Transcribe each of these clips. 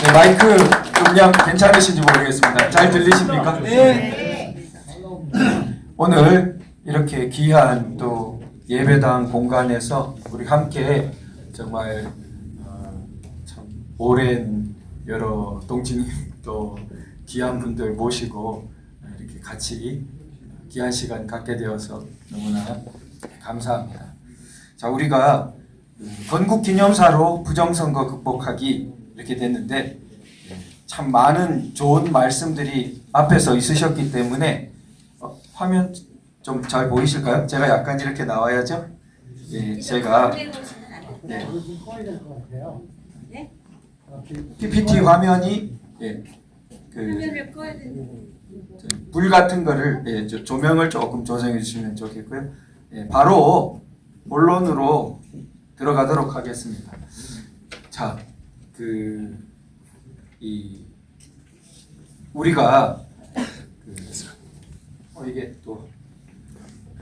네, 마이크 음량 괜찮으신지 모르겠습니다. 잘 들리십니까? 네. 오늘 이렇게 귀한 또 예배당 공간에서 우리 함께 정말 참 오랜 여러 동지님 또 귀한 분들 모시고 이렇게 같이 귀한 시간 갖게 되어서 너무나 감사합니다. 자, 우리가 건국기념사로 부정선거 극복하기 이렇게 됐는데 참 많은 좋은 말씀들이 앞에서 있으셨기 때문에 화면 좀 잘 보이실까요? 제가 약간 이렇게 나와야죠? 예, 제가 네. PPT 화면이 불 같은 거를 조명을 조금 조정해 주시면 좋겠고요. 바로 본론으로 들어가도록 하겠습니다. 자, 우리가 이게 또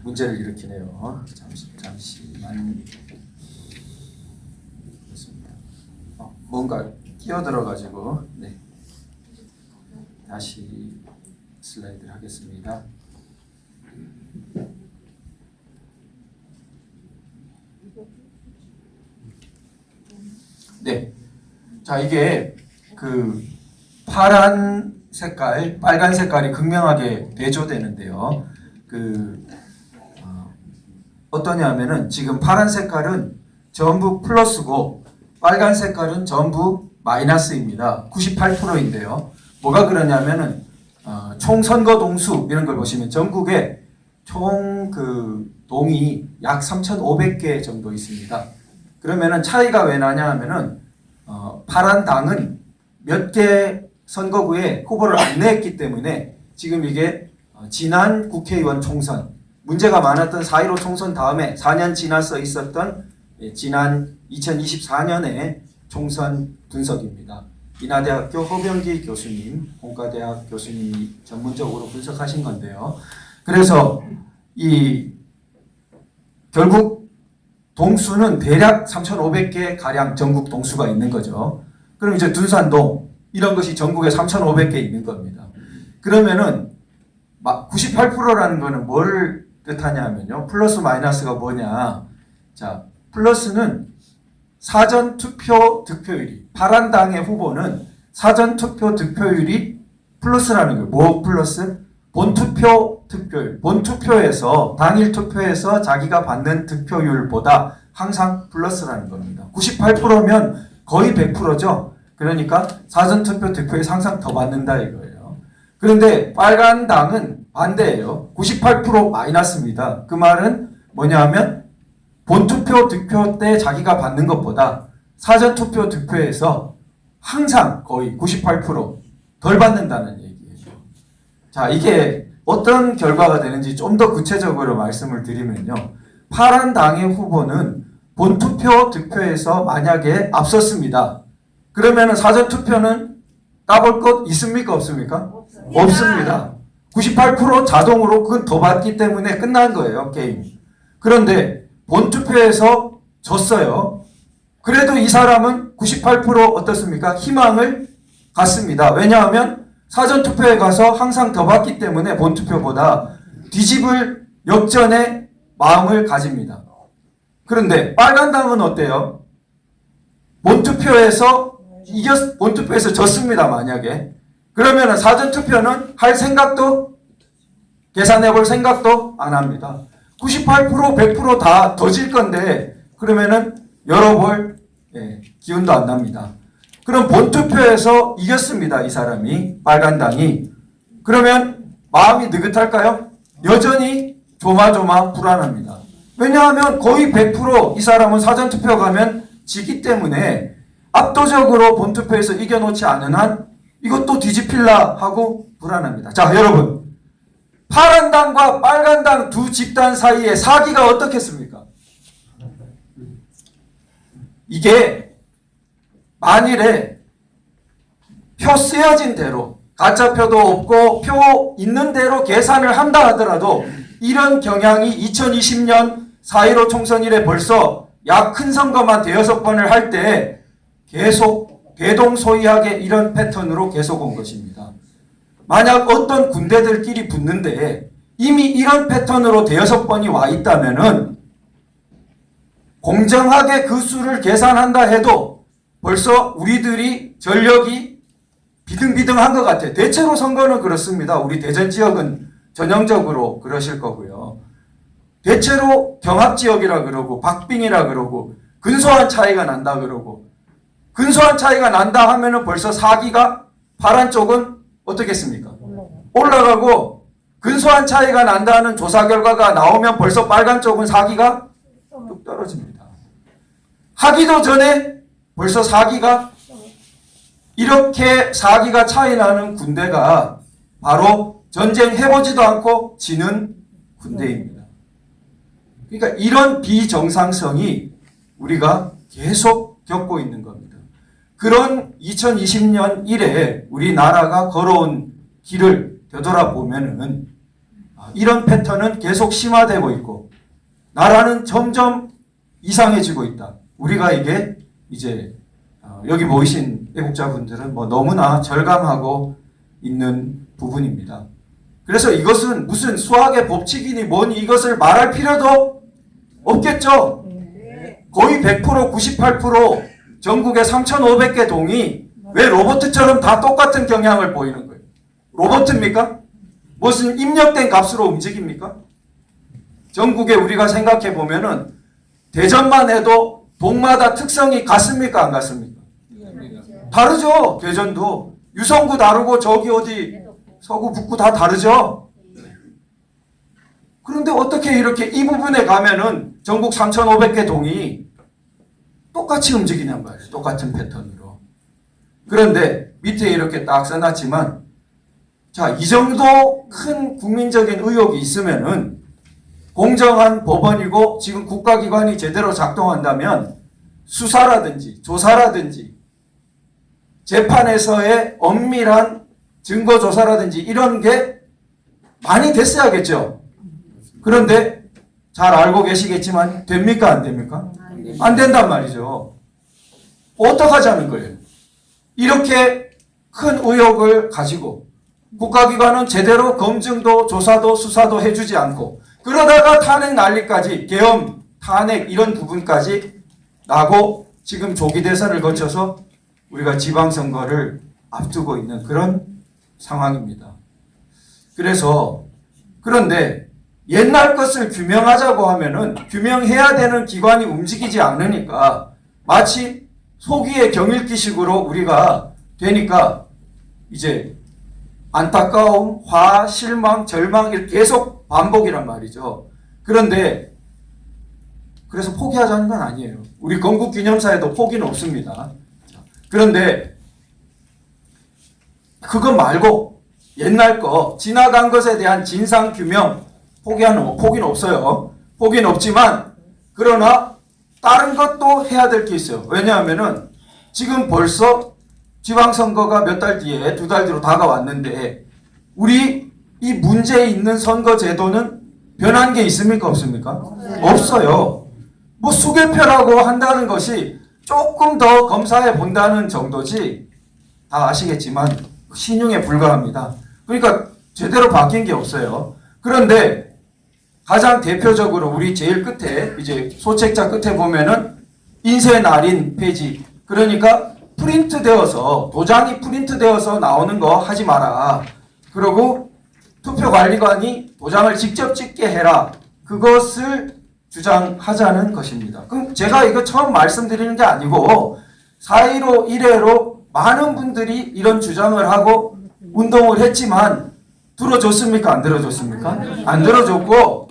문제를 일으키네요. 잠시만. 뭔가 끼어들어가지고 네. 다시 슬라이드를 하겠습니다. 네. 자, 이게 파란 색깔, 빨간 색깔이 극명하게 대조되는데요. 어떠냐면은 지금 파란 색깔은 전부 플러스고 빨간 색깔은 전부 마이너스입니다. 98%인데요. 뭐가 그러냐면은 총 선거 동수 이런 걸 보시면 전국에 총 동이 약 3,500개 정도 있습니다. 그러면은 차이가 왜 나냐 하면은 파란 당은 몇 개 선거구에 후보를 안 냈기 때문에 지금 이게 지난 국회의원 총선, 문제가 많았던 4.15 총선 다음에 4년 지나서 있었던 지난 2024년의 총선 분석입니다. 인하대학교 허병기 교수님, 공과대학 교수님이 전문적으로 분석하신 건데요. 그래서 결국 동수는 대략 3,500개 가량 전국 동수가 있는 거죠. 그럼 이제 둔산동 이런 것이 전국에 3,500개 있는 겁니다. 그러면은 98%라는 거는 뭘 뜻하냐면요. 플러스 마이너스가 뭐냐. 자, 플러스는 사전투표 득표율이, 파란 당의 후보는 사전투표 득표율이 플러스라는 거예요. 뭐 플러스? 본투표 득표율. 본투표에서, 당일 투표에서 자기가 받는 득표율보다 항상 플러스라는 겁니다. 98%면 거의 100%죠. 그러니까 사전투표 득표에서 항상 더 받는다 이거예요. 그런데 빨간 당은 반대예요. 98% 마이너스입니다. 그 말은 뭐냐 하면 본투표 득표 때 자기가 받는 것보다 사전투표 득표에서 항상 거의 98%덜 받는다는 얘기예요. 자, 이게 어떤 결과가 되는지 좀 더 구체적으로 말씀을 드리면요. 파란 당의 후보는 본투표 득표에서 만약에 앞섰습니다. 그러면 사전투표는 까볼 것 있습니까? 없습니까? 없습니다. 98% 자동으로 그건 더 받기 때문에 끝난 거예요. 게임이. 그런데 본투표에서 졌어요. 그래도 이 사람은 98% 어떻습니까? 희망을 갖습니다. 왜냐하면 사전투표에 가서 항상 더 받기 때문에 본투표보다 뒤집을 역전의 마음을 가집니다. 그런데 빨간 당은 어때요? 본투표에서 졌습니다. 만약에. 그러면 사전투표는 할 생각도, 계산해 볼 생각도 안 합니다. 98%, 100% 다 더 질 건데, 그러면은 열어볼 기운도 안 납니다. 그럼 본투표에서 이겼습니다. 이 사람이, 빨간 당이. 그러면 마음이 느긋할까요? 여전히 조마조마 불안합니다. 왜냐하면 거의 100% 이 사람은 사전투표 가면 지기 때문에 압도적으로 본투표에서 이겨놓지 않은 한 이것도 뒤집힐라 하고 불안합니다. 자, 여러분. 파란 당과 빨간 당 두 집단 사이의 사기가 어떻겠습니까? 이게 만일에 표 쓰여진 대로 가짜표도 없고 표 있는 대로 계산을 한다 하더라도 이런 경향이 2020년 4.15 총선 이래 벌써 약 큰 선거만 대여섯 번을 할 때 계속 대동소이하게 이런 패턴으로 계속 온 것입니다. 만약 어떤 군대들끼리 붙는데 이미 이런 패턴으로 대여섯 번이 와 있다면은 공정하게 그 수를 계산한다 해도 벌써 우리들이 전력이 비등비등한 것 같아요. 대체로 선거는 그렇습니다. 우리 대전 지역은 전형적으로 그러실 거고요. 대체로 경합지역이라 그러고 박빙이라 그러고 근소한 차이가 난다 그러고 근소한 차이가 난다 하면은 벌써 사기가 파란 쪽은 어떻겠습니까? 올라가고 근소한 차이가 난다는 조사 결과가 나오면 벌써 빨간 쪽은 사기가 뚝 떨어집니다. 하기도 전에 벌써 사기가 이렇게 사기가 차이 나는 군대가 바로 전쟁 해보지도 않고 지는 군대입니다. 그러니까 이런 비정상성이 우리가 계속 겪고 있는 겁니다. 그런 2020년 이래 우리나라가 걸어온 길을 되돌아보면은 이런 패턴은 계속 심화되고 있고 나라는 점점 이상해지고 있다. 우리가 이게 이제 여기 모이신 애국자분들은 뭐 너무나 절감하고 있는 부분입니다. 그래서 이것은 무슨 수학의 법칙이니 뭐니 이것을 말할 필요도 없겠죠. 거의 100% 98% 전국의 3,500개 동이 왜 로봇처럼 다 똑같은 경향을 보이는 거예요? 로봇입니까? 무슨 입력된 값으로 움직입니까? 전국에 우리가 생각해 보면은 대전만 해도 동마다 특성이 같습니까? 안 같습니까? 다르죠. 대전도 유성구 다르고 저기 어디 서구 북구 다 다르죠. 그런데 어떻게 이렇게 이 부분에 가면은 전국 3,500개 동이 똑같이 움직이냔 말이에요. 똑같은 패턴으로. 그런데 밑에 이렇게 딱 써놨지만 자, 이 정도 큰 국민적인 의혹이 있으면은 공정한 법원이고 지금 국가기관이 제대로 작동한다면 수사라든지 조사라든지 재판에서의 엄밀한 증거조사라든지 이런 게 많이 됐어야겠죠. 그런데 잘 알고 계시겠지만 됩니까? 안 됩니까? 안 된단 말이죠. 어떡하자는 거예요? 이렇게 큰 의혹을 가지고 국가기관은 제대로 검증도 조사도 수사도 해주지 않고 그러다가 탄핵 난리까지 계엄, 탄핵 이런 부분까지 나고 지금 조기 대선을 거쳐서 우리가 지방선거를 앞두고 있는 그런 상황입니다. 그래서 그런데 옛날 것을 규명하자고 하면은 규명해야 되는 기관이 움직이지 않으니까 마치 소기의 경읽기식으로 우리가 되니까 이제 안타까움, 화, 실망, 절망 이렇게 계속 반복이란 말이죠. 그런데 그래서 포기하자는 건 아니에요. 우리 건국기념사에도 포기는 없습니다. 그런데 그거 말고 옛날 거 지나간 것에 대한 진상규명 포기는 없어요. 포기는 없지만 그러나 다른 것도 해야 될 게 있어요. 왜냐하면은 지금 벌써 지방선거가 몇 달 뒤에 2달 뒤로 다가왔는데 우리 이 문제 있는 선거제도는 변한 게 있습니까? 없습니까? 없어요. 뭐 수개표라고 한다는 것이 조금 더 검사해 본다는 정도지 다 아시겠지만 신용에 불과합니다. 그러니까 제대로 바뀐 게 없어요. 그런데 가장 대표적으로 우리 제일 끝에 이제 소책자 끝에 보면은 인쇄 날인 폐지 그러니까 프린트되어서 도장이 프린트되어서 나오는 거 하지 마라. 그리고 투표관리관이 도장을 직접 찍게 해라. 그것을 주장하자는 것입니다. 그럼 제가 이거 처음 말씀드리는 게 아니고 4.15 이래로 많은 분들이 이런 주장을 하고 운동을 했지만 들어줬습니까? 안 들어줬습니까? 안 들어줬고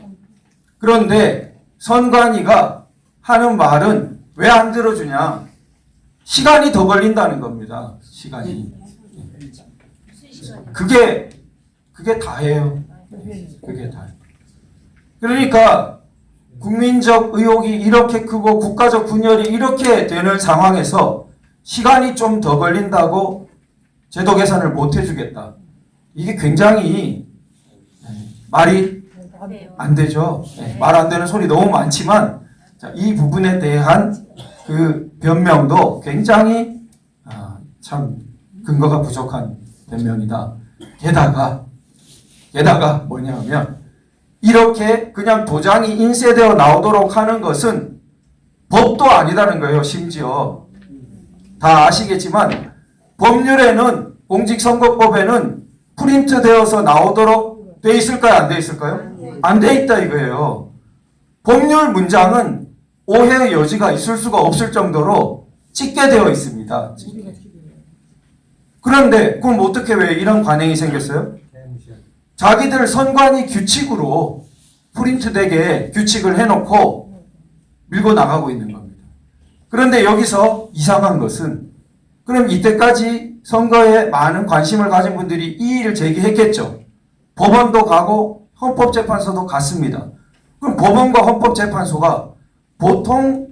그런데 선관위가 하는 말은 왜 안 들어주냐? 시간이 더 걸린다는 겁니다. 시간이. 그게 다예요. 그게 다예요. 그러니까 국민적 의혹이 이렇게 크고 국가적 분열이 이렇게 되는 상황에서 시간이 좀 더 걸린다고 제도 개선을 못 해주겠다. 이게 굉장히 말이 안 되죠. 말 안 되는 소리 너무 많지만 이 부분에 대한 그 변명도 굉장히 참 근거가 부족한 변명이다. 게다가 뭐냐면 이렇게 그냥 도장이 인쇄되어 나오도록 하는 것은 법도 아니다는 거예요. 심지어 다 아시겠지만 법률에는 공직선거법에는 프린트되어서 나오도록 돼 있을까요? 안 돼 있을까요? 안 돼 있다 이거예요. 법률 문장은 오해의 여지가 있을 수가 없을 정도로 찍게 되어 있습니다. 그런데 그럼 어떻게 왜 이런 관행이 생겼어요? 자기들 선관위 규칙으로 프린트되게 규칙을 해놓고 밀고 나가고 있는 겁니다. 그런데 여기서 이상한 것은 그럼 이때까지 선거에 많은 관심을 가진 분들이 이의를 제기했겠죠. 법원도 가고 헌법재판소도 갔습니다. 그럼 법원과 헌법재판소가 보통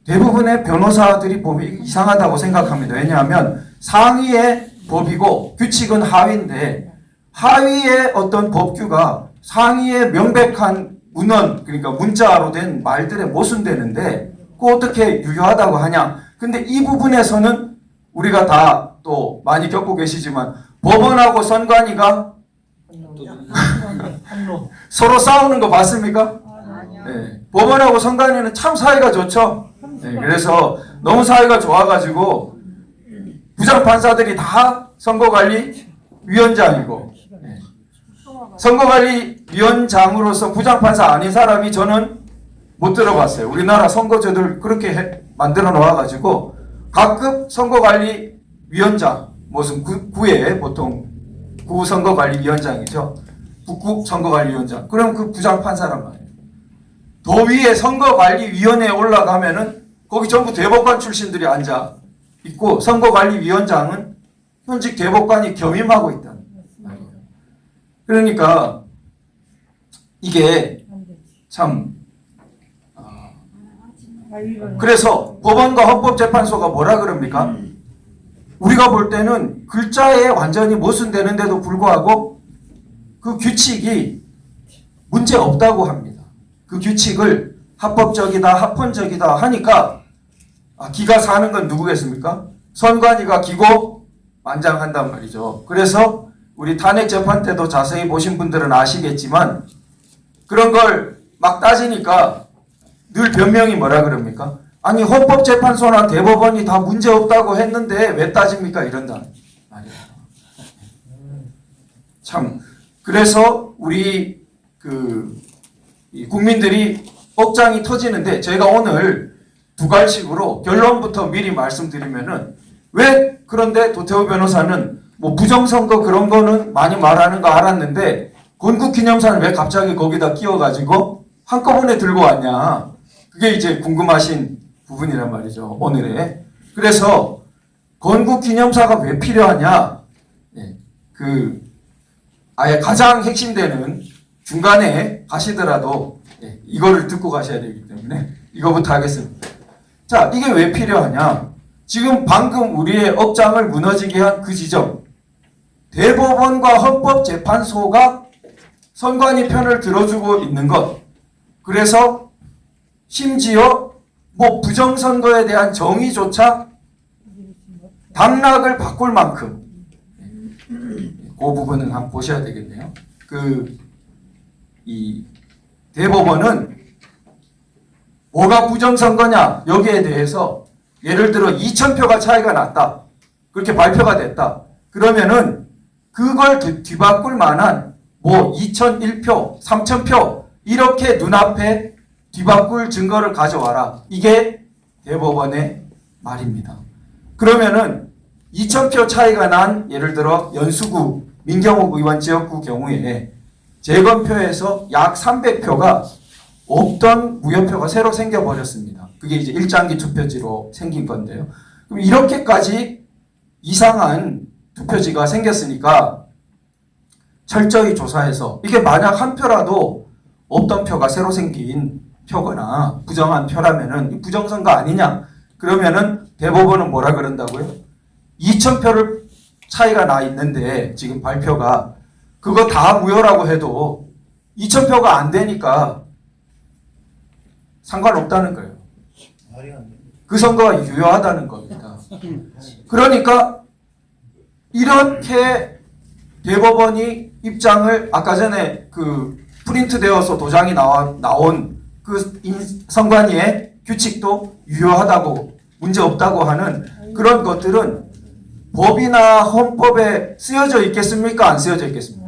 대부분의 변호사들이 보면 이상하다고 생각합니다. 왜냐하면 상위의 법이고 규칙은 하위인데 하위의 어떤 법규가 상위의 명백한 문헌 그러니까 문자로 된 말들에 모순되는데 그거 어떻게 유효하다고 하냐. 근데 이 부분에서는 우리가 다 또 많이 겪고 계시지만 법원하고 선관위가 서로 싸우는 거 봤습니까? 네. 법원하고 선관위는 참 사이가 좋죠. 네. 그래서 너무 사이가 좋아가지고 부장판사들이 다 선거관리위원장이고 네. 선거관리위원장으로서 부장판사 아닌 사람이 저는 못 들어봤어요. 우리나라 선거제도를 그렇게 만들어 놓아가지고 각급 선거관리위원장 무슨 구에 보통 구선거관리위원장이죠. 북구 선거관리위원장. 그럼 그 부장판사란 말이에요. 더 위에 선거관리위원회에 올라가면은 거기 전부 대법관 출신들이 앉아 있고 선거관리위원장은 현직 대법관이 겸임하고 있다는 말이에요. 그러니까 이게 참 그래서 법원과 헌법재판소가 뭐라 그럽니까? 우리가 볼 때는 글자에 완전히 모순되는데도 불구하고 그 규칙이 문제 없다고 합니다. 그 규칙을 합법적이다, 합헌적이다 하니까 기가 사는 건 누구겠습니까? 선관위가 기고 만장한단 말이죠. 그래서 우리 탄핵 재판 때도 자세히 보신 분들은 아시겠지만 그런 걸 막 따지니까 늘 변명이 뭐라 그럽니까? 아니 헌법재판소나 대법원이 다 문제 없다고 했는데 왜 따집니까? 이런다 말이에요. 참 그래서 우리 국민들이 억장이 터지는데 제가 오늘 두 갈식으로 결론부터 미리 말씀드리면은 왜 그런데 도태우 변호사는 뭐 부정선거 그런 거는 많이 말하는 거 알았는데 건국기념사는 왜 갑자기 거기다 끼워가지고 한꺼번에 들고 왔냐. 그게 이제 궁금하신 부분이란 말이죠. 오늘의. 그래서 건국기념사가 왜 필요하냐. 아예 가장 핵심되는 중간에 가시더라도 이거를 듣고 가셔야 되기 때문에 이거부터 하겠습니다. 자, 이게 왜 필요하냐. 지금 방금 우리의 억장을 무너지게 한 그 지점. 대법원과 헌법재판소가 선관위 편을 들어주고 있는 것. 그래서 심지어 뭐 부정선거에 대한 정의조차 당락을 바꿀 만큼 그 부분은 한번 보셔야 되겠네요. 이 대법원은 뭐가 부정선거냐 여기에 대해서 예를 들어 2,000표가 차이가 났다. 그렇게 발표가 됐다. 그러면은 그걸 뒤바꿀 만한 뭐 2,001표, 3,000표 이렇게 눈앞에 뒤바꿀 증거를 가져와라. 이게 대법원의 말입니다. 그러면은 2,000표 차이가 난 예를 들어 연수구 민경욱 의원 지역구 경우에 재검표에서 약 300표가 없던 무효표가 새로 생겨버렸습니다. 그게 이제 일장기 투표지로 생긴 건데요. 그럼 이렇게까지 이상한 투표지가 생겼으니까 철저히 조사해서 이게 만약 한 표라도 없던 표가 새로 생긴 표거나 부정한 표라면은 부정선거 아니냐? 그러면은 대법원은 뭐라 그런다고요? 2,000표를 차이가 나 있는데 지금 발표가 그거 다 무효라고 해도 2,000표가 안 되니까 상관없다는 거예요. 그 선거가 유효하다는 겁니다. 그러니까 이렇게 대법원이 입장을 아까 전에 그 프린트되어서 도장이 나온 그 선관위의 규칙도 유효하다고 문제없다고 하는 그런 것들은 법이나 헌법에 쓰여져 있겠습니까? 안 쓰여져 있겠습니까?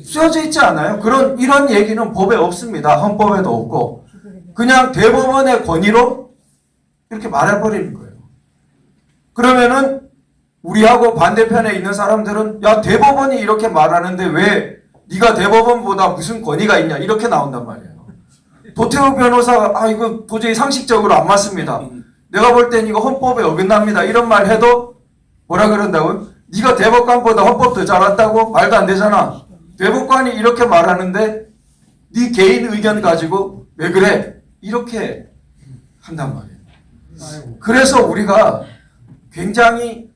쓰여져 있지 않아요. 이런 얘기는 법에 없습니다. 헌법에도 없고 그냥 대법원의 권위로 이렇게 말해버리는 거예요. 그러면은 우리하고 반대편에 있는 사람들은 야 대법원이 이렇게 말하는데 왜 네가 대법원보다 무슨 권위가 있냐 이렇게 나온단 말이에요. 도태우 변호사가 이거 도저히 상식적으로 안 맞습니다. 내가 볼 땐 이거 헌법에 어긋납니다. 이런 말 해도 뭐라 그런다고요? 네가 대법관보다 헌법 더 잘 안다고? 말도 안 되잖아. 대법관이 이렇게 말하는데 네 개인 의견 가지고 왜 그래? 이렇게 한단 말이에요. 그래서 우리가 굉장히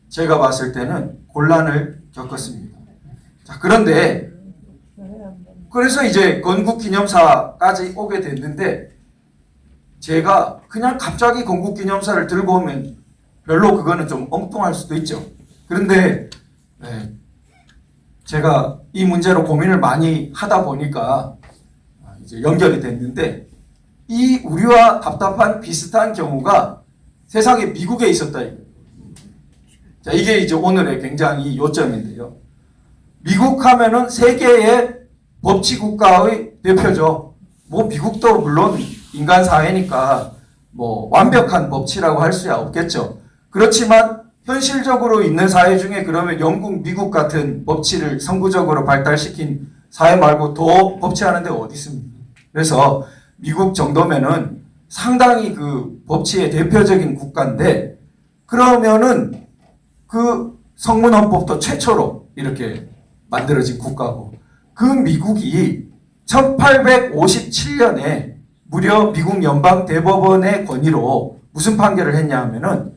제가 봤을 때는 곤란을 겪었습니다. 자, 그런데 그래서 이제 건국기념사까지 오게 됐는데 제가 그냥 갑자기 건국기념사를 들고 오면 별로 그거는 좀 엉뚱할 수도 있죠. 그런데 제가 이 문제로 고민을 많이 하다 보니까 이제 연결이 됐는데 이 우리와 답답한 비슷한 경우가 세상에 미국에 있었다 이거예요. 자, 이게 이제 오늘의 굉장히 요점인데요. 미국 하면은 세계의 법치 국가의 대표죠. 뭐 미국도 물론 인간 사회니까 뭐 완벽한 법치라고 할 수야 없겠죠. 그렇지만 현실적으로 있는 사회 중에 그러면 영국, 미국 같은 법치를 선구적으로 발달시킨 사회 말고 더 법치하는 데가 어디 있습니까? 그래서 미국 정도면은 상당히 그 법치의 대표적인 국가인데 그러면은 그 성문헌법도 최초로 이렇게 만들어진 국가고 그 미국이 1857년에 무려 미국 연방대법원의 권위로 무슨 판결을 했냐 하면은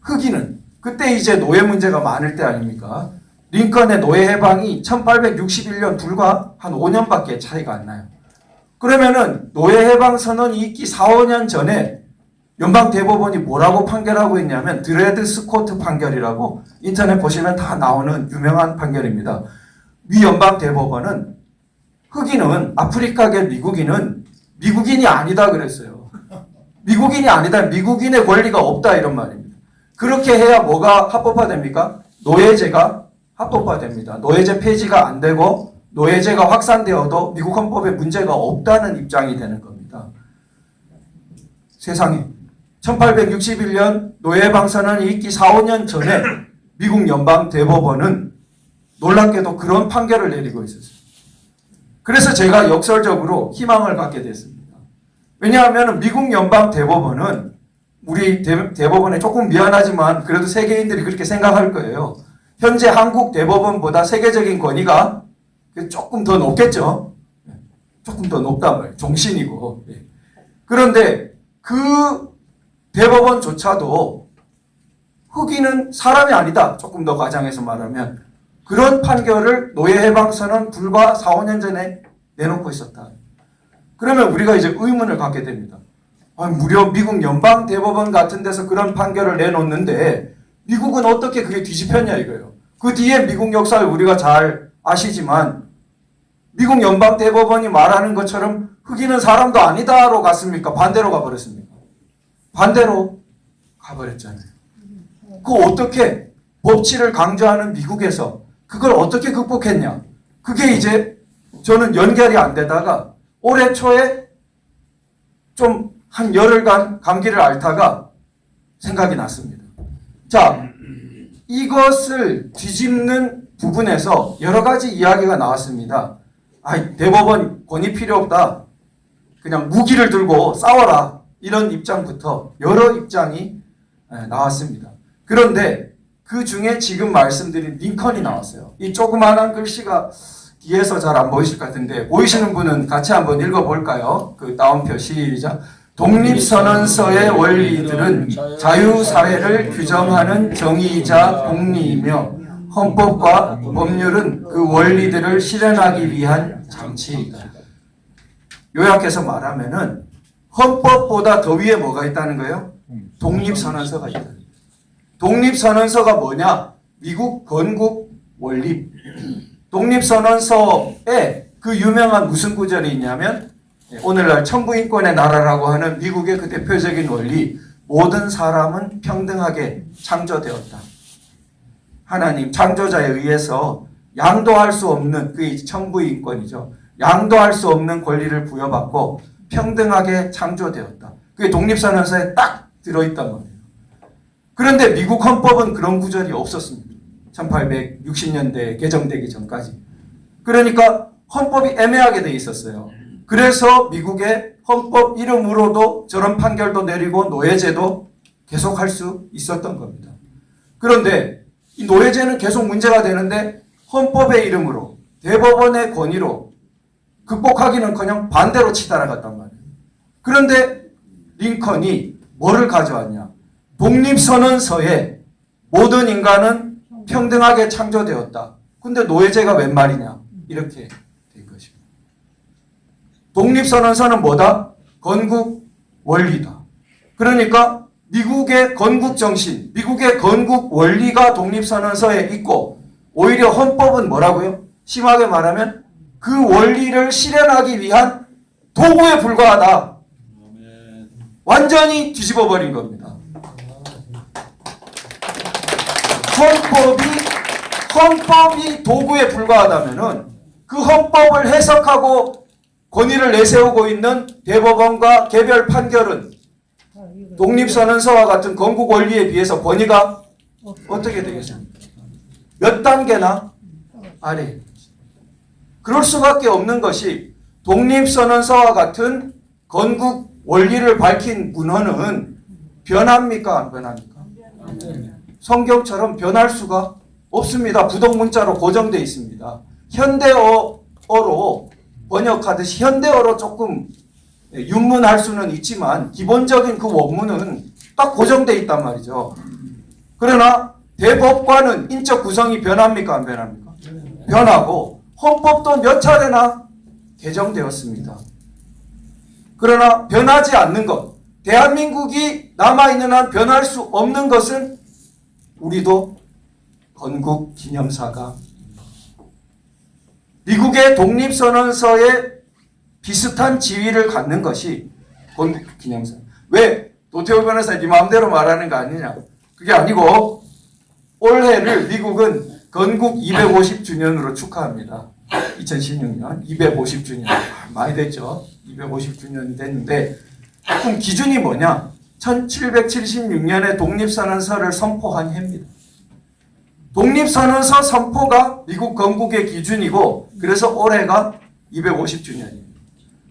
흑인은 그때 이제 노예 문제가 많을 때 아닙니까? 링컨의 노예 해방이 1861년 불과 한 5년밖에 차이가 안 나요. 그러면은 노예 해방 선언이 있기 4, 5년 전에 연방대법원이 뭐라고 판결하고 있냐면 드레드 스코트 판결이라고 인터넷 보시면 다 나오는 유명한 판결입니다. 미 연방대법원은 흑인은 아프리카계 미국인은 미국인이 아니다 그랬어요. 미국인이 아니다. 미국인의 권리가 없다 이런 말입니다. 그렇게 해야 뭐가 합법화됩니까? 노예제가 합법화됩니다. 노예제 폐지가 안 되고 노예제가 확산되어도 미국 헌법에 문제가 없다는 입장이 되는 겁니다. 세상에 1861년 노예해방 선언이 있기 4, 5년 전에 미국 연방대법원은 놀랍게도 그런 판결을 내리고 있었어요. 그래서 제가 역설적으로 희망을 갖게 됐습니다. 왜냐하면 미국 연방대법원은 우리 대법원에 조금 미안하지만 그래도 세계인들이 그렇게 생각할 거예요. 현재 한국 대법원보다 세계적인 권위가 조금 더 높겠죠. 조금 더 높단 말이에요. 종신이고. 그런데 그 대법원조차도 흑인은 사람이 아니다. 조금 더 과장해서 말하면 그런 판결을 노예해방선언 불과 4, 5년 전에 내놓고 있었다. 그러면 우리가 이제 의문을 갖게 됩니다. 무려 미국 연방대법원 같은 데서 그런 판결을 내놓는데 미국은 어떻게 그게 뒤집혔냐 이거예요. 그 뒤에 미국 역사를 우리가 잘 아시지만 미국 연방대법원이 말하는 것처럼 흑인은 사람도 아니다로 갔습니까? 반대로 가버렸습니까? 반대로 가버렸잖아요. 그 어떻게 법치를 강조하는 미국에서 그걸 어떻게 극복했냐? 그게 이제 저는 연결이 안 되다가 올해 초에 좀 한 열흘간 감기를 앓다가 생각이 났습니다. 자, 이것을 뒤집는 부분에서 여러 가지 이야기가 나왔습니다. 대법원 권위 필요 없다. 그냥 무기를 들고 싸워라. 이런 입장부터 여러 입장이 나왔습니다. 그런데 그 중에 지금 말씀드린 링컨이 나왔어요. 이 조그마한 글씨가 뒤에서 잘 안 보이실 것 같은데 보이시는 분은 같이 한번 읽어볼까요? 그 다운표 시작. 독립선언서의 원리들은 자유사회를 규정하는 정의이자 공리이며 헌법과 법률은 그 원리들을 실현하기 위한 장치이다. 요약해서 말하면은 헌법보다 더 위에 뭐가 있다는 거예요? 독립선언서가 있다. 독립선언서가 뭐냐? 미국 건국 원리. 독립선언서에 그 유명한 무슨 구절이 있냐면 오늘날 천부인권의 나라라고 하는 미국의 그 대표적인 원리, 모든 사람은 평등하게 창조되었다. 하나님 창조자에 의해서 양도할 수 없는 그게 천부인권이죠. 양도할 수 없는 권리를 부여받고 평등하게 창조되었다. 그게 독립선언서에 딱 들어있단 말이에요. 그런데 미국 헌법은 그런 구절이 없었습니다. 1860년대에 개정되기 전까지. 그러니까 헌법이 애매하게 돼 있었어요. 그래서 미국의 헌법 이름으로도 저런 판결도 내리고 노예제도 계속할 수 있었던 겁니다. 그런데 이 노예제는 계속 문제가 되는데 헌법의 이름으로 대법원의 권위로 극복하기는커녕 반대로 치달아갔단 말이에요. 그런데 링컨이 뭐를 가져왔냐? 독립선언서에 모든 인간은 평등하게 창조되었다. 근데 노예제가 웬 말이냐? 이렇게 된 것입니다. 독립선언서는 뭐다? 건국 원리다. 그러니까 미국의 건국 정신, 미국의 건국 원리가 독립선언서에 있고 오히려 헌법은 뭐라고요? 심하게 말하면 그 원리를 실현하기 위한 도구에 불과하다. 완전히 뒤집어 버린 겁니다. 헌법이 도구에 불과하다면은 그 헌법을 해석하고 권위를 내세우고 있는 대법원과 개별 판결은 독립선언서와 같은 건국 원리에 비해서 권위가 어떻게 되겠습니까? 몇 단계나 아래. 그럴 수밖에 없는 것이 독립선언서와 같은 건국 원리를 밝힌 문헌은 변합니까? 안 변합니까? 성경처럼 변할 수가 없습니다. 부동문자로 고정되어 있습니다. 현대어로 번역하듯이 현대어로 조금 윤문할 수는 있지만 기본적인 그 원문은 딱 고정되어 있단 말이죠. 그러나 대법관은 인적 구성이 변합니까? 안 변합니까? 변하고 헌법도 몇 차례나 개정되었습니다. 그러나 변하지 않는 것, 대한민국이 남아있는 한 변할 수 없는 것은 우리도 건국기념사가 미국의 독립선언서에 비슷한 지위를 갖는 것이 건국기념사. 왜? 노태우 변호사 네 마음대로 말하는 거 아니냐? 그게 아니고 올해를 미국은 건국 250주년으로 축하합니다. 2016년 250주년. 많이 됐죠? 250주년이 됐는데 그럼 기준이 뭐냐? 1776년에 독립선언서를 선포한 해입니다. 독립선언서 선포가 미국 건국의 기준이고 그래서 올해가 250주년입니다.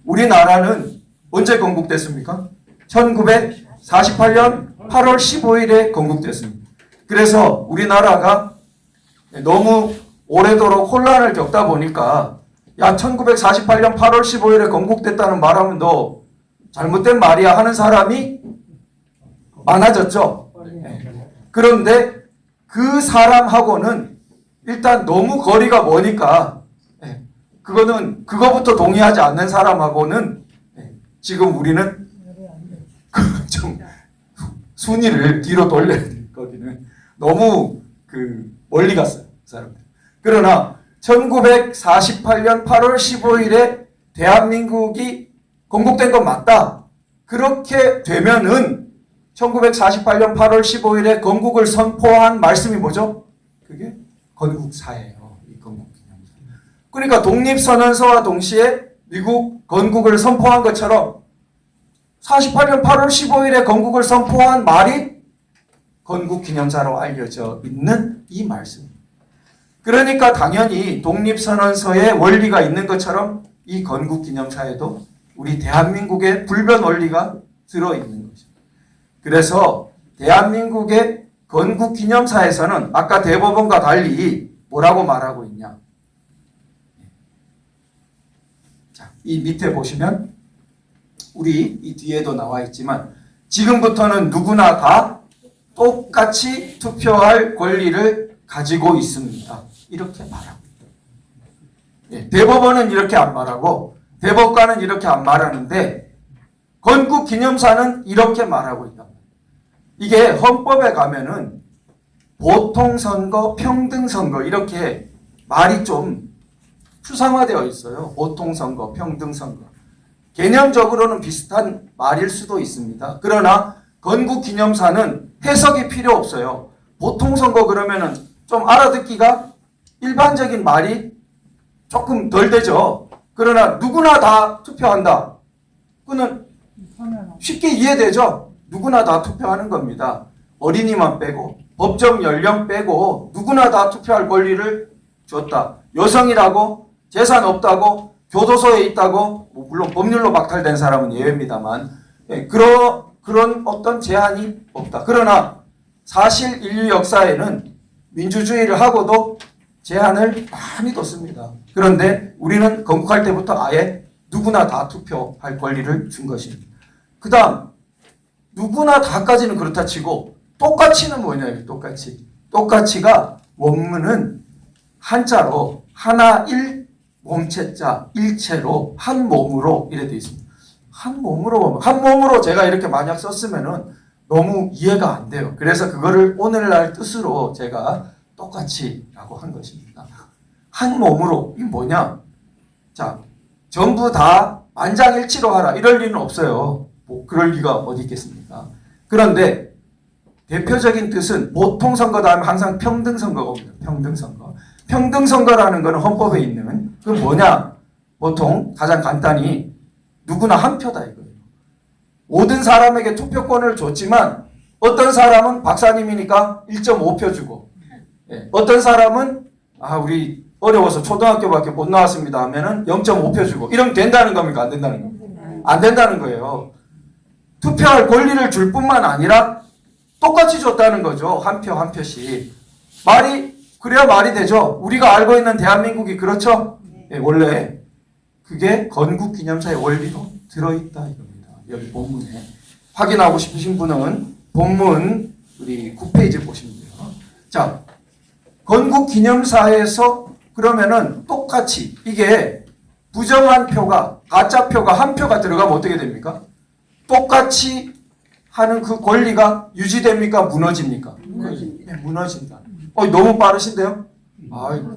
우리나라는 언제 건국됐습니까? 1948년 8월 15일에 건국됐습니다. 그래서 우리나라가 너무 오래도록 혼란을 겪다 보니까 야 1948년 8월 15일에 건국됐다는 말하면 너 잘못된 말이야 하는 사람이 많아졌죠. 그런데 그 사람하고는 일단 너무 거리가 머니까 그거는 그거부터 동의하지 않는 사람하고는 지금 우리는 좀 순위를 뒤로 돌려야 될 거기는 너무 멀리 갔어요. 그 사람들. 그러나 1948년 8월 15일에 대한민국이 건국된 건 맞다. 그렇게 되면은 1948년 8월 15일에 건국을 선포한 말씀이 뭐죠? 그게 건국사예요. 이 건국기념사. 그러니까 독립선언서와 동시에 미국 건국을 선포한 것처럼 48년 8월 15일에 건국을 선포한 말이 건국기념사로 알려져 있는 이 말씀. 그러니까 당연히 독립선언서에 원리가 있는 것처럼 이 건국기념사에도 우리 대한민국의 불변 원리가 들어있는 거죠. 그래서 대한민국의 건국기념사에서는 아까 대법원과 달리 뭐라고 말하고 있냐. 자, 이 밑에 보시면 우리 이 뒤에도 나와 있지만 지금부터는 누구나 다 똑같이 투표할 권리를 가지고 있습니다. 이렇게 말합니다. 대법원은 이렇게 안 말하고 대법관은 이렇게 안 말하는데 건국기념사는 이렇게 말하고 있다. 이게 헌법에 가면은 보통선거, 평등선거 이렇게 말이 좀 추상화되어 있어요. 보통선거, 평등선거. 개념적으로는 비슷한 말일 수도 있습니다. 그러나 건국기념사는 해석이 필요 없어요. 보통선거 그러면은 좀 알아듣기가 일반적인 말이 조금 덜 되죠. 그러나 누구나 다 투표한다. 그는 쉽게 이해되죠. 누구나 다 투표하는 겁니다. 어린이만 빼고 법정 연령 빼고 누구나 다 투표할 권리를 줬다. 여성이라고 재산 없다고 교도소에 있다고 물론 법률로 박탈된 사람은 예외입니다만 그런 어떤 제한이 없다. 그러나 사실 인류 역사에는 민주주의를 하고도 제한을 많이 뒀습니다. 그런데 우리는 건국할 때부터 아예 누구나 다 투표할 권리를 준 것입니다. 그 다음 누구나 다까지는 그렇다 치고 똑같이는 뭐냐면 똑같이가 원문은 한자로 하나 일 몸체자 일체로 한 몸으로 이래 되어 있습니다. 한 몸으로 제가 이렇게 만약 썼으면은 너무 이해가 안 돼요. 그래서 그거를 오늘날 뜻으로 제가 똑같이라고 한 것입니다. 한 몸으로 이게 뭐냐? 자, 전부 다 만장일치로 하라 이럴 리는 없어요. 뭐 그럴 리가 어디 있겠습니까? 그런데 대표적인 뜻은 보통선거 다음에 항상 평등선거가 옵니다. 평등선거. 평등선거라는 것은 헌법에 있는 그 뭐냐? 보통 가장 간단히 누구나 한 표다 이거예요. 모든 사람에게 투표권을 줬지만 어떤 사람은 박사님이니까 1.5표 주고 어떤 사람은 우리 어려워서 초등학교밖에 못 나왔습니다 하면은 0.5표 주고 이러면 된다는 겁니까? 안 된다는 겁니까? 안 된다는 거예요. 투표할 권리를 줄 뿐만 아니라 똑같이 줬다는 거죠. 한 표 한 표씩. 그래야 말이 되죠. 우리가 알고 있는 대한민국이 그렇죠? 원래 그게 건국기념사의 원리로 들어있다 이겁니다. 여기 본문에. 확인하고 싶으신 분은 본문 우리 9페이지 보시면 돼요. 자, 건국기념사에서 그러면은 똑같이 이게 부정한 표가 가짜 표가 한 표가 들어가면 어떻게 됩니까? 똑같이 하는 그 권리가 유지됩니까? 무너집니까? 무너집니다. 무너진다. 너무 빠르신데요?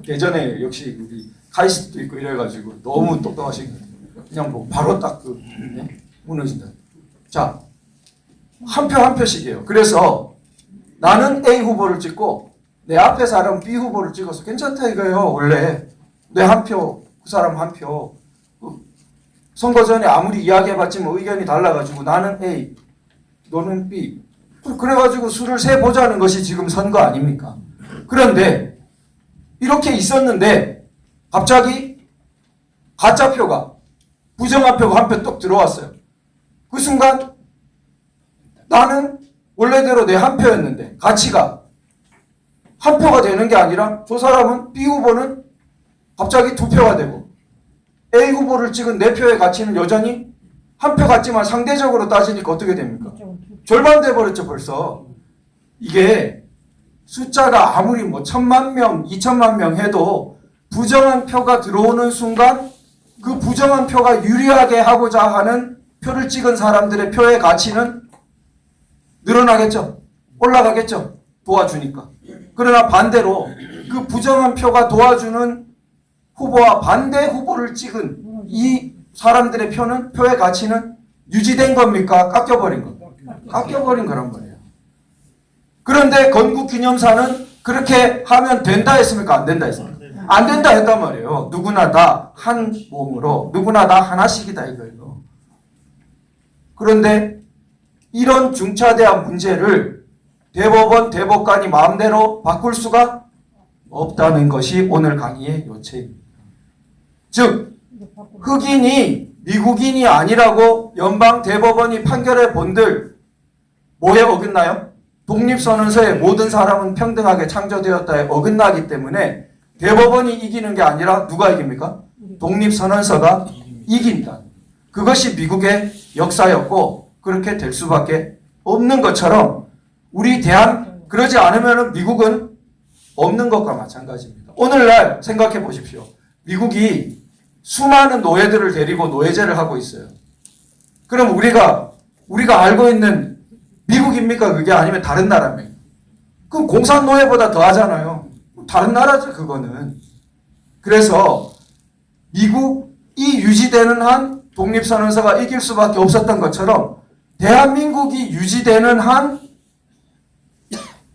예전에 역시 우리 카이스트도 있고 이래가지고 너무 똑똑하신 거예요. 그냥 뭐 바로 딱 무너진다. 자, 한 표 한 표씩이에요. 그래서 나는 A 후보를 찍고 내 앞에 사람 B 후보를 찍어서 괜찮다 이거예요. 원래 내 한 표, 그 사람 한 표. 선거 전에 아무리 이야기해봤지만 의견이 달라가지고 나는 A, 너는 B. 그래가지고 수를 세보자는 것이 지금 선거 아닙니까? 그런데 이렇게 있었는데 갑자기 가짜표가 부정한 표가 한 표 뚝 들어왔어요. 그 순간 나는 원래대로 내 한 표였는데 가치가 한 표가 되는 게 아니라 저 사람은 B 후보는 갑자기 두 표가 되고 A 후보를 찍은 내 표의 가치는 여전히 한 표 같지만 상대적으로 따지니까 어떻게 됩니까? 절반 돼버렸죠 벌써. 이게 숫자가 아무리 뭐 1000만 명, 2000만 명 해도 부정한 표가 들어오는 순간 그 부정한 표가 유리하게 하고자 하는 표를 찍은 사람들의 표의 가치는 늘어나겠죠. 올라가겠죠. 도와주니까. 그러나 반대로 그 부정한 표가 도와주는 후보와 반대 후보를 찍은 이 사람들의 표의 가치는 유지된 겁니까? 깎여버린 겁니까? 깎여버린 거란 말이에요. 그런데 건국기념사는 그렇게 하면 된다 했습니까? 안 된다 했습니까? 안 된다 했단 말이에요. 누구나 다 한 몸으로 누구나 다 하나씩이다 이거예요. 그런데 이런 중차대한 문제를 대법원, 대법관이 마음대로 바꿀 수가 없다는 것이 오늘 강의의 요체입니다. 즉 흑인이 미국인이 아니라고 연방 대법원이 판결해 본들 뭐에 어긋나요? 독립선언서에 모든 사람은 평등하게 창조되었다에 어긋나기 때문에 대법원이 이기는 게 아니라 누가 이깁니까? 독립선언서가 이긴다. 그것이 미국의 역사였고 그렇게 될 수밖에 없는 것처럼 그러지 않으면 미국은 없는 것과 마찬가지입니다. 오늘날 생각해 보십시오. 미국이 수많은 노예들을 데리고 노예제를 하고 있어요. 그럼 우리가 알고 있는 미국입니까? 그게 아니면 다른 나라입니까? 그럼 공산노예보다 더 하잖아요. 다른 나라죠, 그거는. 그래서 미국이 유지되는 한 독립선언서가 이길 수밖에 없었던 것처럼 대한민국이 유지되는 한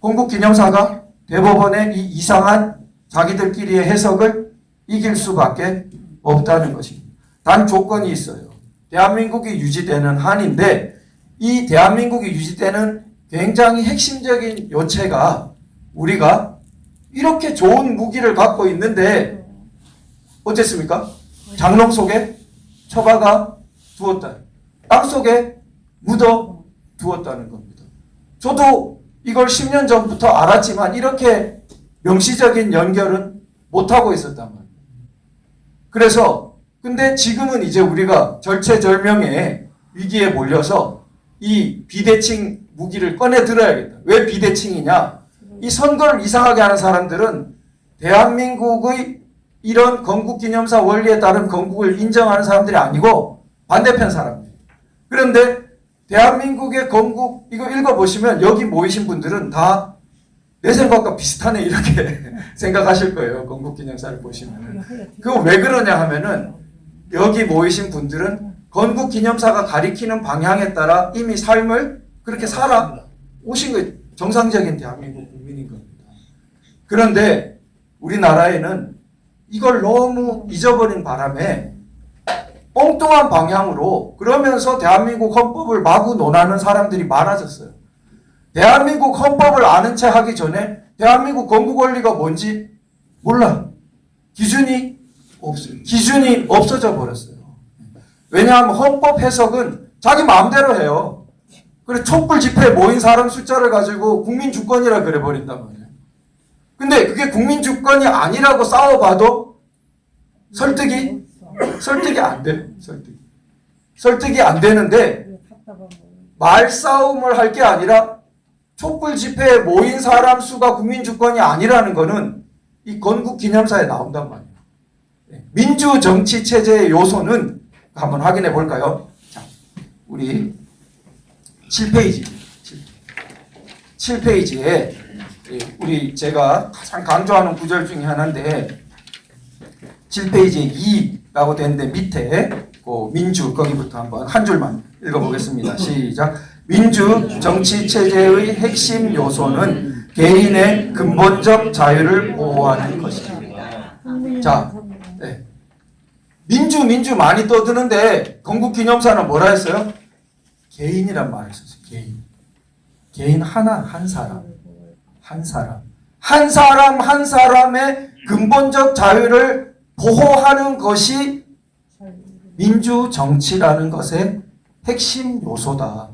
건국기념사가 대법원의 이 이상한 자기들끼리의 해석을 이길 수밖에 없다는 것입니다. 단 조건이 있어요. 대한민국이 유지되는 한인데 이 대한민국이 유지되는 굉장히 핵심적인 요체가 우리가 이렇게 좋은 무기를 갖고 있는데 어쨌습니까? 장롱 속에 처박아 두었다. 땅 속에 묻어 두었다는 겁니다. 저도 이걸 10년 전부터 알았지만 이렇게 명시적인 연결은 못하고 있었단 말이에요. 그래서 근데 지금은 이제 우리가 절체절명의 위기에 몰려서 이 비대칭 무기를 꺼내 들어야겠다. 왜 비대칭이냐? 이 선거를 이상하게 하는 사람들은 대한민국의 이런 건국기념사 원리에 따른 건국을 인정하는 사람들이 아니고 반대편 사람들. 그런데 대한민국의 건국 이거 읽어보시면 여기 모이신 분들은 다 내 생각과 비슷하네 이렇게 생각하실 거예요. 건국기념사를 보시면. 그거 왜 그러냐 하면은 여기 모이신 분들은 건국기념사가 가리키는 방향에 따라 이미 삶을 그렇게 살아 오신 거예요. 정상적인 대한민국 국민인 겁니다. 그런데 우리나라에는 이걸 너무 잊어버린 바람에 엉뚱한 방향으로 그러면서 대한민국 헌법을 마구 논하는 사람들이 많아졌어요. 대한민국 헌법을 아는 채 하기 전에 대한민국 건국 원리가 뭔지 몰라. 기준이 없어요. 기준이 없어져 버렸어요. 왜냐하면 헌법 해석은 자기 마음대로 해요. 그래 촛불 집회에 모인 사람 숫자를 가지고 국민 주권이라 그래 버린단 말이에요. 근데 그게 국민 주권이 아니라고 싸워봐도 설득이 안 돼요. 설득이 안 되는데 말싸움을 할 게 아니라 촛불 집회에 모인 사람 수가 국민 주권이 아니라는 거는 이 건국기념사에 나온단 말이에요. 민주 정치 체제의 요소는 한번 확인해 볼까요? 자, 우리 7페이지. 7페이지에 우리 제가 가장 강조하는 구절 중에 하나인데 7페이지에 2라고 되는데 밑에 그 민주 거기부터 한번 한 줄만 읽어보겠습니다. 시작. 민주 정치 체제의 핵심 요소는 개인의 근본적 자유를 보호하는 것입니다. 자, 네. 민주 많이 떠드는데 건국기념사는 뭐라 했어요? 개인이란 말을 썼어요. 개인 하나 한 사람의 근본적 자유를 보호하는 것이 민주 정치라는 것의 핵심 요소다.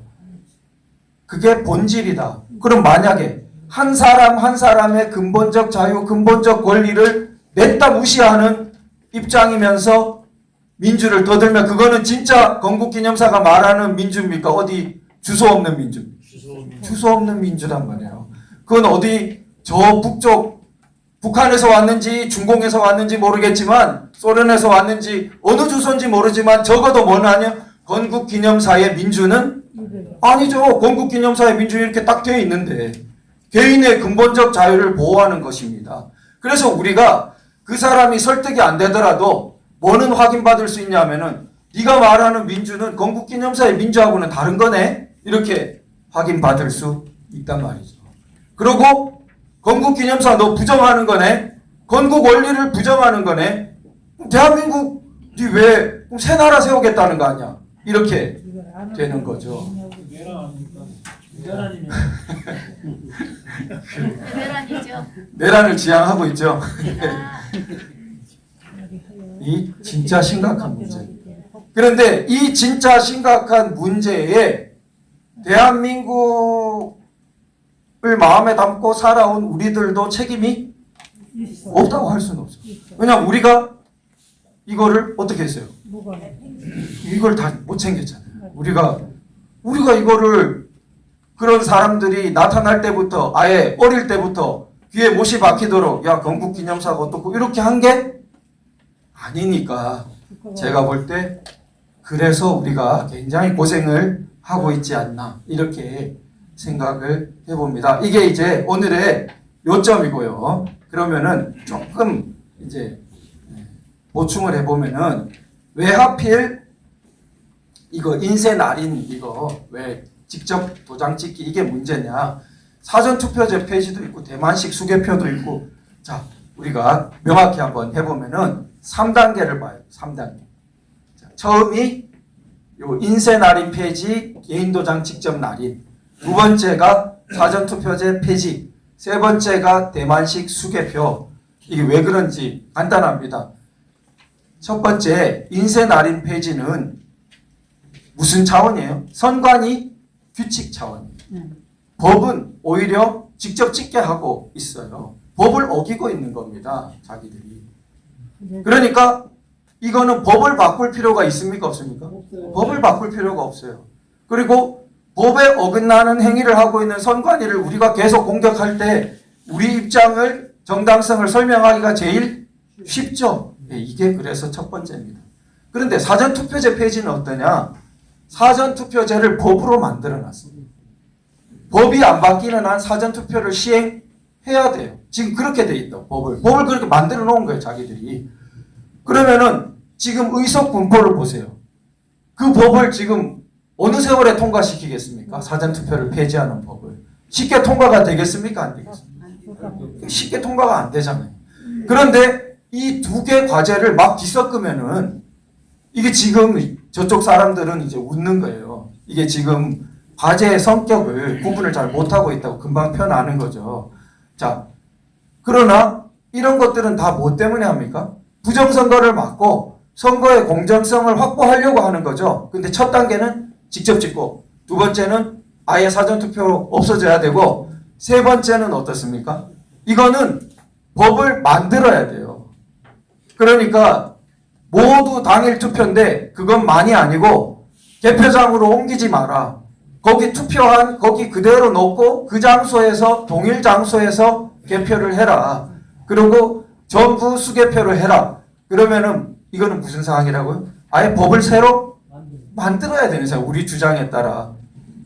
그게 본질이다. 그럼 만약에 한 사람의 근본적 자유, 근본적 권리를 냈다 무시하는 입장이면서 민주를 떠들면 그거는 진짜 건국기념사가 말하는 민주입니까? 어디 주소 없는 민주? 주소 없는 민주란 말이에요. 그건 어디 저 북쪽 북한에서 왔는지 중공에서 왔는지 모르겠지만 소련에서 왔는지 어느 주소인지 모르지만 적어도 뭐냐냐 건국기념사의 민주는 아니죠. 건국기념사의 민주 이렇게 딱 되어 있는데 개인의 근본적 자유를 보호하는 것입니다. 그래서 우리가 그 사람이 설득이 안 되더라도 뭐는 확인받을 수 있냐면은 네가 말하는 민주는 건국기념사의 민주하고는 다른 거네 이렇게 확인받을 수 있단 말이죠. 그리고 건국기념사 너 부정하는 거네. 건국 원리를 부정하는 거네. 대한민국이 왜 새 나라 세우겠다는 거 아니야. 이렇게 되는 거죠. 내란이죠. 내란을 지향하고 있죠. 이 진짜 심각한 문제. 그런데 이 진짜 심각한 문제에 대한민국을 마음에 담고 살아온 우리들도 책임이 없다고 할 수는 없어요. 왜냐하면 우리가 이거를 어떻게 했어요? 이걸 다 못 챙겼잖아요. 우리가 이거를 그런 사람들이 나타날 때부터 아예 어릴 때부터 귀에 못이 박히도록 야 건국기념사가 어떻고 이렇게 한 게 아니니까 제가 볼 때 그래서 우리가 굉장히 고생을 하고 있지 않나 이렇게 생각을 해봅니다. 이게 이제 오늘의 요점이고요. 그러면은 조금 이제 보충을 해보면은 왜 하필 이거 인쇄 날인 이거 왜 직접 도장 찍기 이게 문제냐? 사전투표제 폐지도 있고 대만식 수개표도 있고 자 우리가 명확히 한번 해보면은 3단계를 봐요. 3단계. 자, 처음이 요 인쇄 날인 폐지, 개인 도장 직접 날인. 두 번째가 사전투표제 폐지. 세 번째가 대만식 수개표. 이게 왜 그런지 간단합니다. 첫 번째 인쇄 날인 폐지는 무슨 차원이에요? 선관위 규칙 차원이에요. 법은 오히려 직접 찍게 하고 있어요. 법을 어기고 있는 겁니다. 자기들이. 그러니까 이거는 법을 바꿀 필요가 있습니까? 없습니까? 없어요. 법을 바꿀 필요가 없어요. 그리고 법에 어긋나는 행위를 하고 있는 선관위를 우리가 계속 공격할 때 우리 입장을 정당성을 설명하기가 제일 쉽죠. 네, 이게 그래서 첫 번째입니다. 그런데 사전투표제 폐지는 어떠냐? 사전투표제를 법으로 만들어놨습니다. 법이 안 바뀌는 한 사전투표를 시행해야 돼요. 지금 그렇게 돼 있다. 법을 그렇게 만들어 놓은 거예요. 자기들이. 그러면은 지금 의석 분포를 보세요. 그 법을 지금 어느 세월에 통과시키겠습니까? 사전투표를 폐지하는 법을. 쉽게 통과가 되겠습니까? 안 되겠습니까? 쉽게 통과가 안 되잖아요. 그런데 이 두 개 과제를 막 뒤섞으면은 이게 지금 저쪽 사람들은 이제 웃는 거예요. 이게 지금 과제의 성격을 구분을 잘 못하고 있다고 금방 표현하는 거죠. 자, 그러나 이런 것들은 다 뭐 때문에 합니까? 부정선거를 막고 선거의 공정성을 확보하려고 하는 거죠. 근데 첫 단계는 직접 찍고 두 번째는 아예 사전투표 없어져야 되고 세 번째는 어떻습니까? 이거는 법을 만들어야 돼요. 그러니까 모두 당일 투표인데 그건 많이 아니고 개표장으로 옮기지 마라. 거기 투표한 거기 그대로 놓고 그 장소에서 동일 장소에서 개표를 해라. 그리고 전부 수개표를 해라. 그러면은 이거는 무슨 상황이라고요? 아예 법을 새로 만들어야 되는 상황. 우리 주장에 따라.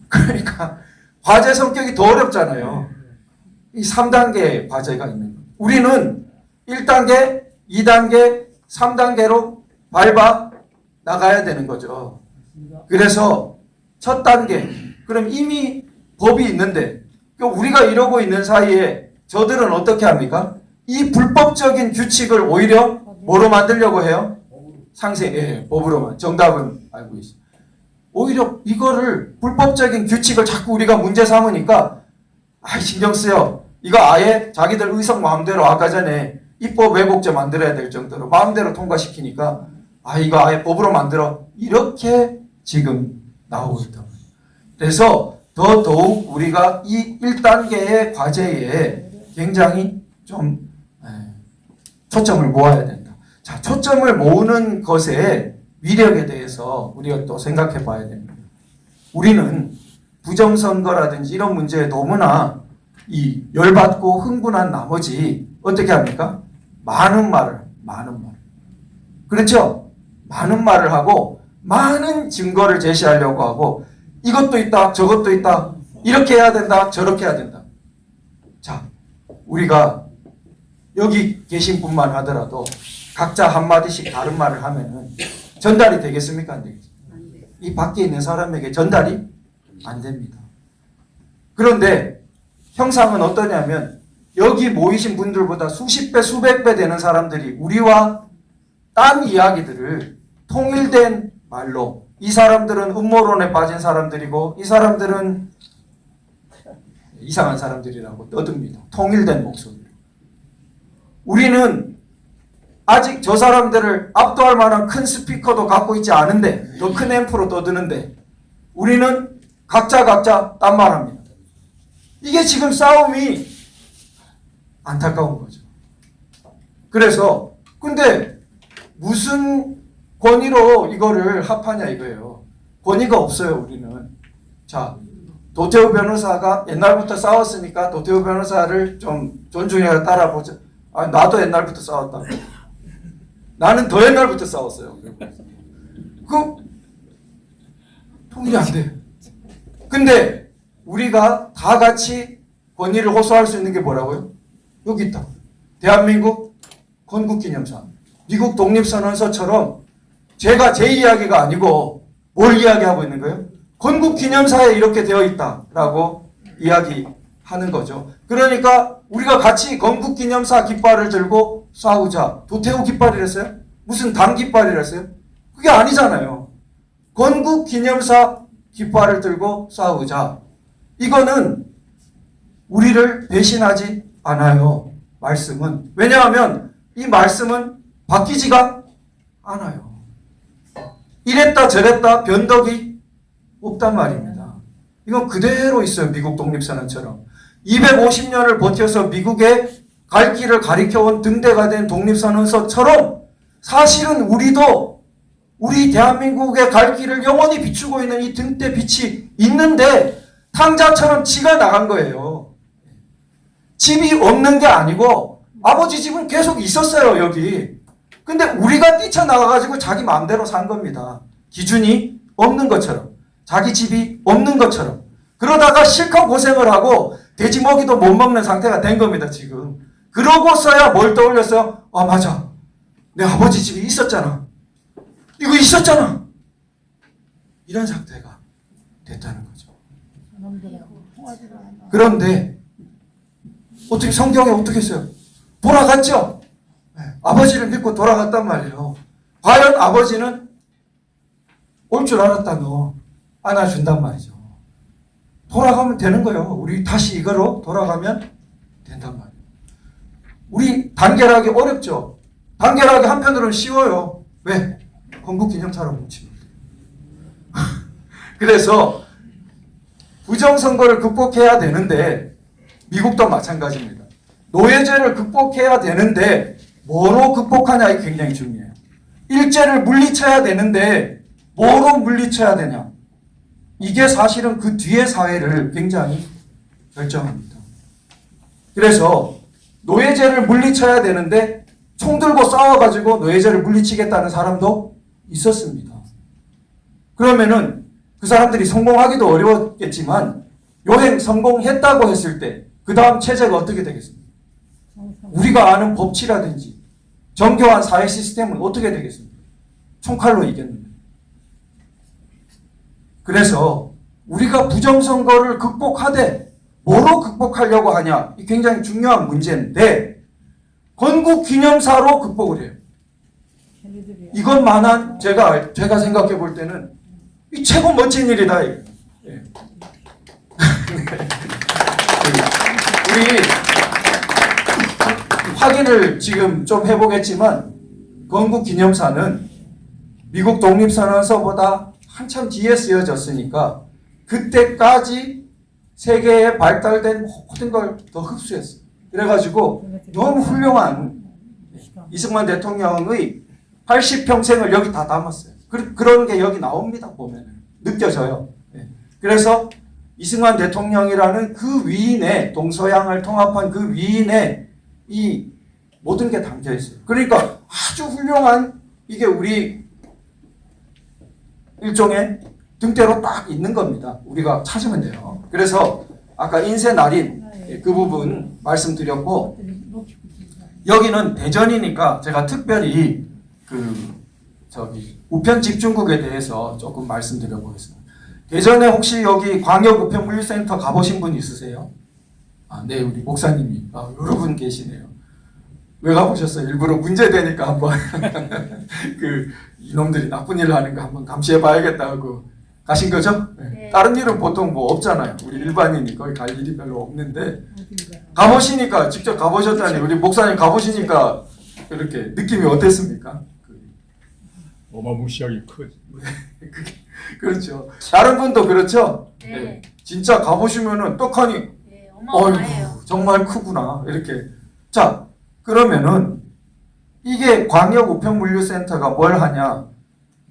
그러니까 과제 성격이 더 어렵잖아요. 이 3단계 과제가 있는 거예요. 우리는 1단계, 2단계, 3단계로 밟아 나가야 되는 거죠. 그래서 첫 단계, 그럼 이미 법이 있는데 우리가 이러고 있는 사이에 저들은 어떻게 합니까? 이 불법적인 규칙을 오히려 뭐로 만들려고 해요? 상세, 예, 법으로만. 정답은 알고 있어요. 오히려 이거를 불법적인 규칙을 자꾸 우리가 문제 삼으니까 신경 쓰여. 이거 아예 자기들 의석 마음대로 아까 전에 입법 왜곡죄 만들어야 될 정도로 마음대로 통과시키니까 이거 아예 법으로 만들어. 이렇게 지금 나오고 있다. 그래서 더더욱 우리가 이 1단계의 과제에 굉장히 좀 초점을 모아야 된다. 자, 초점을 모으는 것의 위력에 대해서 우리가 또 생각해 봐야 됩니다. 우리는 부정선거라든지 이런 문제에 너무나 이 열받고 흥분한 나머지 어떻게 합니까? 많은 말을. 그렇죠? 많은 말을 하고 많은 증거를 제시하려고 하고 이것도 있다, 저것도 있다, 이렇게 해야 된다, 저렇게 해야 된다. 자, 우리가 여기 계신 분만 하더라도 각자 한마디씩 다른 말을 하면은 전달이 되겠습니까? 안 되겠습니까? 이 밖에 있는 사람에게 전달이 안 됩니다. 그런데 형상은 어떠냐면 여기 모이신 분들보다 수십 배, 수백 배 되는 사람들이 우리와 딴 이야기들을 통일된 말로 이 사람들은 음모론에 빠진 사람들이고 이 사람들은 이상한 사람들이라고 떠듭니다. 통일된 목소리로. 우리는 아직 저 사람들을 압도할 만한 큰 스피커도 갖고 있지 않은데 더 큰 앰프로 떠드는데 우리는 각자 딴 말합니다. 이게 지금 싸움이 안타까운 거죠. 그래서 근데 무슨 권위로 이거를 합하냐 이거예요. 권위가 없어요. 우리는. 자, 도태우 변호사가 옛날부터 싸웠으니까 도태우 변호사를 좀 존중해야 따라보자. 나도 옛날부터 싸웠다. 나는 더 옛날부터 싸웠어요. 통일이 안 돼. 근데 우리가 다 같이 권위를 호소할 수 있는 게 뭐라고요? 여기 있다. 대한민국 건국기념사, 미국 독립선언서처럼 제가 제 이야기가 아니고 뭘 이야기하고 있는 거예요? 건국기념사에 이렇게 되어 있다라고 이야기하는 거죠. 그러니까 우리가 같이 건국기념사 깃발을 들고 싸우자. 도태우 깃발이랬어요? 무슨 당 깃발이랬어요? 그게 아니잖아요. 건국기념사 깃발을 들고 싸우자. 이거는 우리를 배신하지 않아요. 말씀은. 왜냐하면 이 말씀은 바뀌지가 않아요. 이랬다 저랬다 변덕이 없단 말입니다. 이건 그대로 있어요. 미국 독립선언처럼. 250년을 버텨서 미국의 갈 길을 가리켜온 등대가 된 독립선언서처럼 사실은 우리도 우리 대한민국의 갈 길을 영원히 비추고 있는 이 등대 빛이 있는데 탕자처럼 지가 나간 거예요. 집이 없는 게 아니고 아버지 집은 계속 있었어요. 여기. 근데 우리가 뛰쳐나가가지고 자기 마음대로 산 겁니다. 기준이 없는 것처럼. 자기 집이 없는 것처럼. 그러다가 실컷 고생을 하고 돼지 먹이도 못 먹는 상태가 된 겁니다. 지금. 그러고서야 뭘 떠올렸어요? 아 맞아. 내 아버지 집이 있었잖아. 이거 있었잖아. 이런 상태가 됐다는 거죠. 그런데 어떻게 성경에 어떻게 했어요? 돌아갔죠? 네. 아버지를 믿고 돌아갔단 말이에요. 과연 아버지는 올 줄 알았다 너 안아준단 말이죠. 돌아가면 되는 거예요. 우리 다시 이거로 돌아가면 된단 말이에요. 우리 단결하기 어렵죠? 단결하기 한편으로는 쉬워요. 왜? 건국기념사로 뭉치면 그래서 부정선거를 극복해야 되는데 미국도 마찬가지입니다. 노예제를 극복해야 되는데 뭐로 극복하냐 이게 굉장히 중요해요. 일제를 물리쳐야 되는데 뭐로 물리쳐야 되냐. 이게 사실은 그 뒤의 사회를 굉장히 결정합니다. 그래서 노예제를 물리쳐야 되는데 총 들고 싸워가지고 노예제를 물리치겠다는 사람도 있었습니다. 그러면은 그 사람들이 성공하기도 어려웠겠지만 요행 성공했다고 했을 때 그 다음 체제가 어떻게 되겠습니까? 우리가 아는 법치라든지 정교한 사회 시스템은 어떻게 되겠습니까? 총칼로 이겼는데. 그래서 우리가 부정선거를 극복하되 뭐로 극복하려고 하냐? 이 굉장히 중요한 문제인데 건국기념사로 극복을 해요. 이것만한 제가 생각해 볼 때는 이 최고 멋진 일이다. 네. 우리 확인을 지금 좀 해보겠지만 건국기념사는 미국 독립선언서보다 한참 뒤에 쓰여졌으니까 그때까지 세계에 발달된 모든 걸 더 흡수했어요. 그래가지고 너무 훌륭한 이승만 대통령의 80평생을 여기 다 담았어요. 그런 게 여기 나옵니다. 보면 느껴져요. 그래서 이승만 대통령이라는 그 위인에 동서양을 통합한 그 위인에 이 모든 게 담겨 있어요. 그러니까 아주 훌륭한 이게 우리 일종의 등대로 딱 있는 겁니다. 우리가 찾으면 돼요. 그래서 아까 인쇄 날인 그 부분 말씀드렸고 여기는 대전이니까 제가 특별히 우편 집중국에 대해서 조금 말씀드려보겠습니다. 대전에 혹시 여기 광역 우편물류센터 가보신 분 있으세요? 아, 네, 우리 목사님이 여러분 계시네요. 왜 가보셨어요? 일부러 문제 되니까 한번 이놈들이 나쁜 일을 하는 거 한번 감시해봐야겠다 하고 가신 거죠? 네. 다른 일은 보통 뭐 없잖아요. 우리 일반인이 거기 갈 일이 별로 없는데 가보시니까 직접 가보셨다니 우리 목사님 가보시니까 이렇게 느낌이 어땠습니까? 어마무시하게 크지. 그렇죠. 다른 분도 그렇죠? 네. 네. 진짜 가보시면은 떡하니 네, 어마어마해요. 정말 크구나 이렇게. 자, 그러면은 이게 광역 우편물류센터가 뭘 하냐?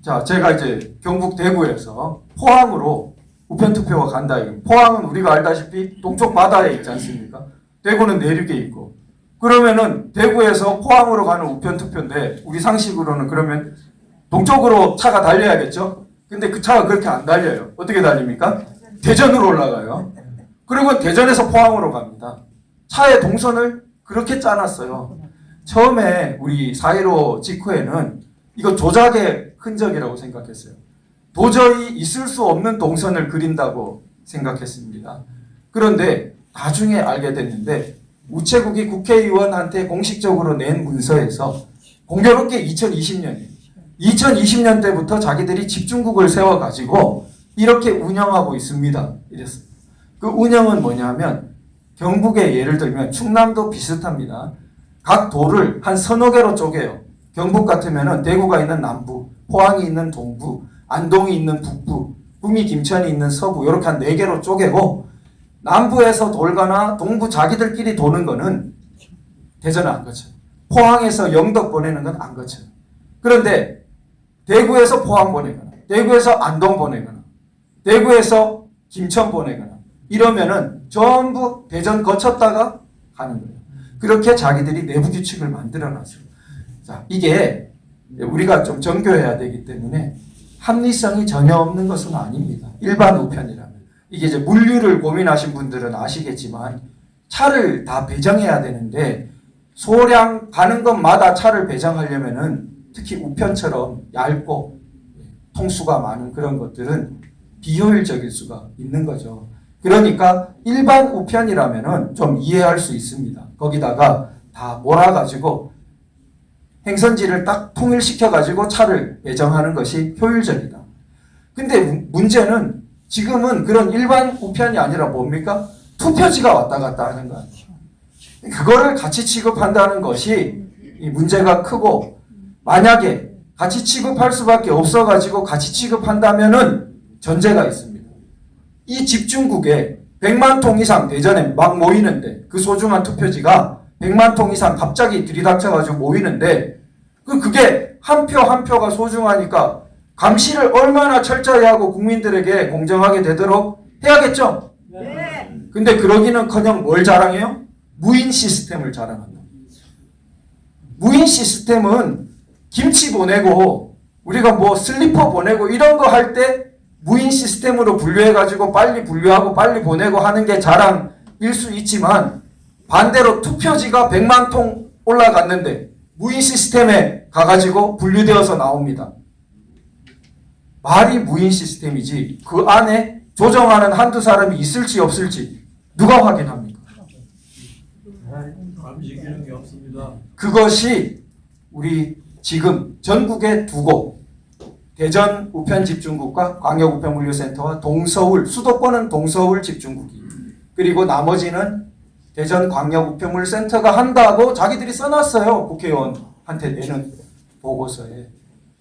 자, 제가 이제 경북 대구에서 포항으로 우편투표가 간다. 포항은 우리가 알다시피 동쪽 바다에 있지 않습니까? 대구는 내륙에 있고. 그러면은 대구에서 포항으로 가는 우편투표인데 우리 상식으로는 그러면 동쪽으로 차가 달려야겠죠? 근데 그 차가 그렇게 안 달려요. 어떻게 달립니까? 대전으로 올라가요. 그리고 대전에서 포항으로 갑니다. 차의 동선을 그렇게 짜놨어요. 처음에 우리 4.15 직후에는 이거 조작의 흔적이라고 생각했어요. 도저히 있을 수 없는 동선을 그린다고 생각했습니다. 그런데 나중에 알게 됐는데 우체국이 국회의원한테 공식적으로 낸 문서에서 공교롭게 2020년 때부터 자기들이 집중국을 세워가지고 이렇게 운영하고 있습니다. 이랬어요. 그 운영은 뭐냐면 경북의 예를 들면 충남도 비슷합니다. 각 도를 한 서너 개로 쪼개요. 경북 같으면은 대구가 있는 남부, 포항이 있는 동부, 안동이 있는 북부, 구미 김천이 있는 서부 이렇게 한 4개로 쪼개고 남부에서 돌거나 동부 자기들끼리 도는 거는 대전은 안 거쳐요. 포항에서 영덕 보내는 건 안 거쳐요. 그런데 대구에서 포항 보내거나 대구에서 안동 보내거나 대구에서 김천 보내거나 이러면은 전부 대전 거쳤다가 가는 거예요. 그렇게 자기들이 내부 규칙을 만들어 놨어요. 자, 이게 우리가 좀 정교해야 되기 때문에 합리성이 전혀 없는 것은 아닙니다. 일반 우편이라면. 이게 이제 물류를 고민하신 분들은 아시겠지만 차를 다 배정해야 되는데 소량 가는 것마다 차를 배정하려면은 특히 우편처럼 얇고 통수가 많은 그런 것들은 비효율적일 수가 있는 거죠. 그러니까 일반 우편이라면은 좀 이해할 수 있습니다. 거기다가 다 몰아가지고 행선지를 딱 통일시켜가지고 차를 배정하는 것이 효율적이다. 근데 문제는 지금은 그런 일반 우편이 아니라 뭡니까? 투표지가 왔다 갔다 하는 거예요. 그거를 같이 취급한다는 것이 문제가 크고 만약에 같이 취급할 수밖에 없어가지고 같이 취급한다면은 전제가 있습니다. 이 집중국에 100만 통 이상 대전에 막 모이는데 그 소중한 투표지가 100만 통 이상 갑자기 들이닥쳐가지고 모이는데 그게 한 표 한 표가 소중하니까 감시를 얼마나 철저히 하고 국민들에게 공정하게 되도록 해야겠죠? 네. 근데 그러기는커녕 뭘 자랑해요? 무인 시스템을 자랑한다. 무인 시스템은 김치 보내고 우리가 뭐 슬리퍼 보내고 이런 거 할 때 무인 시스템으로 분류해가지고 빨리 분류하고 빨리 보내고 하는 게 자랑일 수 있지만 반대로 투표지가 100만 통 올라갔는데 무인 시스템에 가가지고 분류되어서 나옵니다. 말이 무인 시스템이지 그 안에 조정하는 한두 사람이 있을지 없을지 누가 확인합니까? 감시 기능이 없습니다. 그것이 우리 지금 전국에 두고 대전 우편집중국과 광역우편물류센터와 동서울, 수도권은 동서울 집중국이 그리고 나머지는 대전 광역우편물센터가 한다고 자기들이 써놨어요. 국회의원한테 내는 보고서에.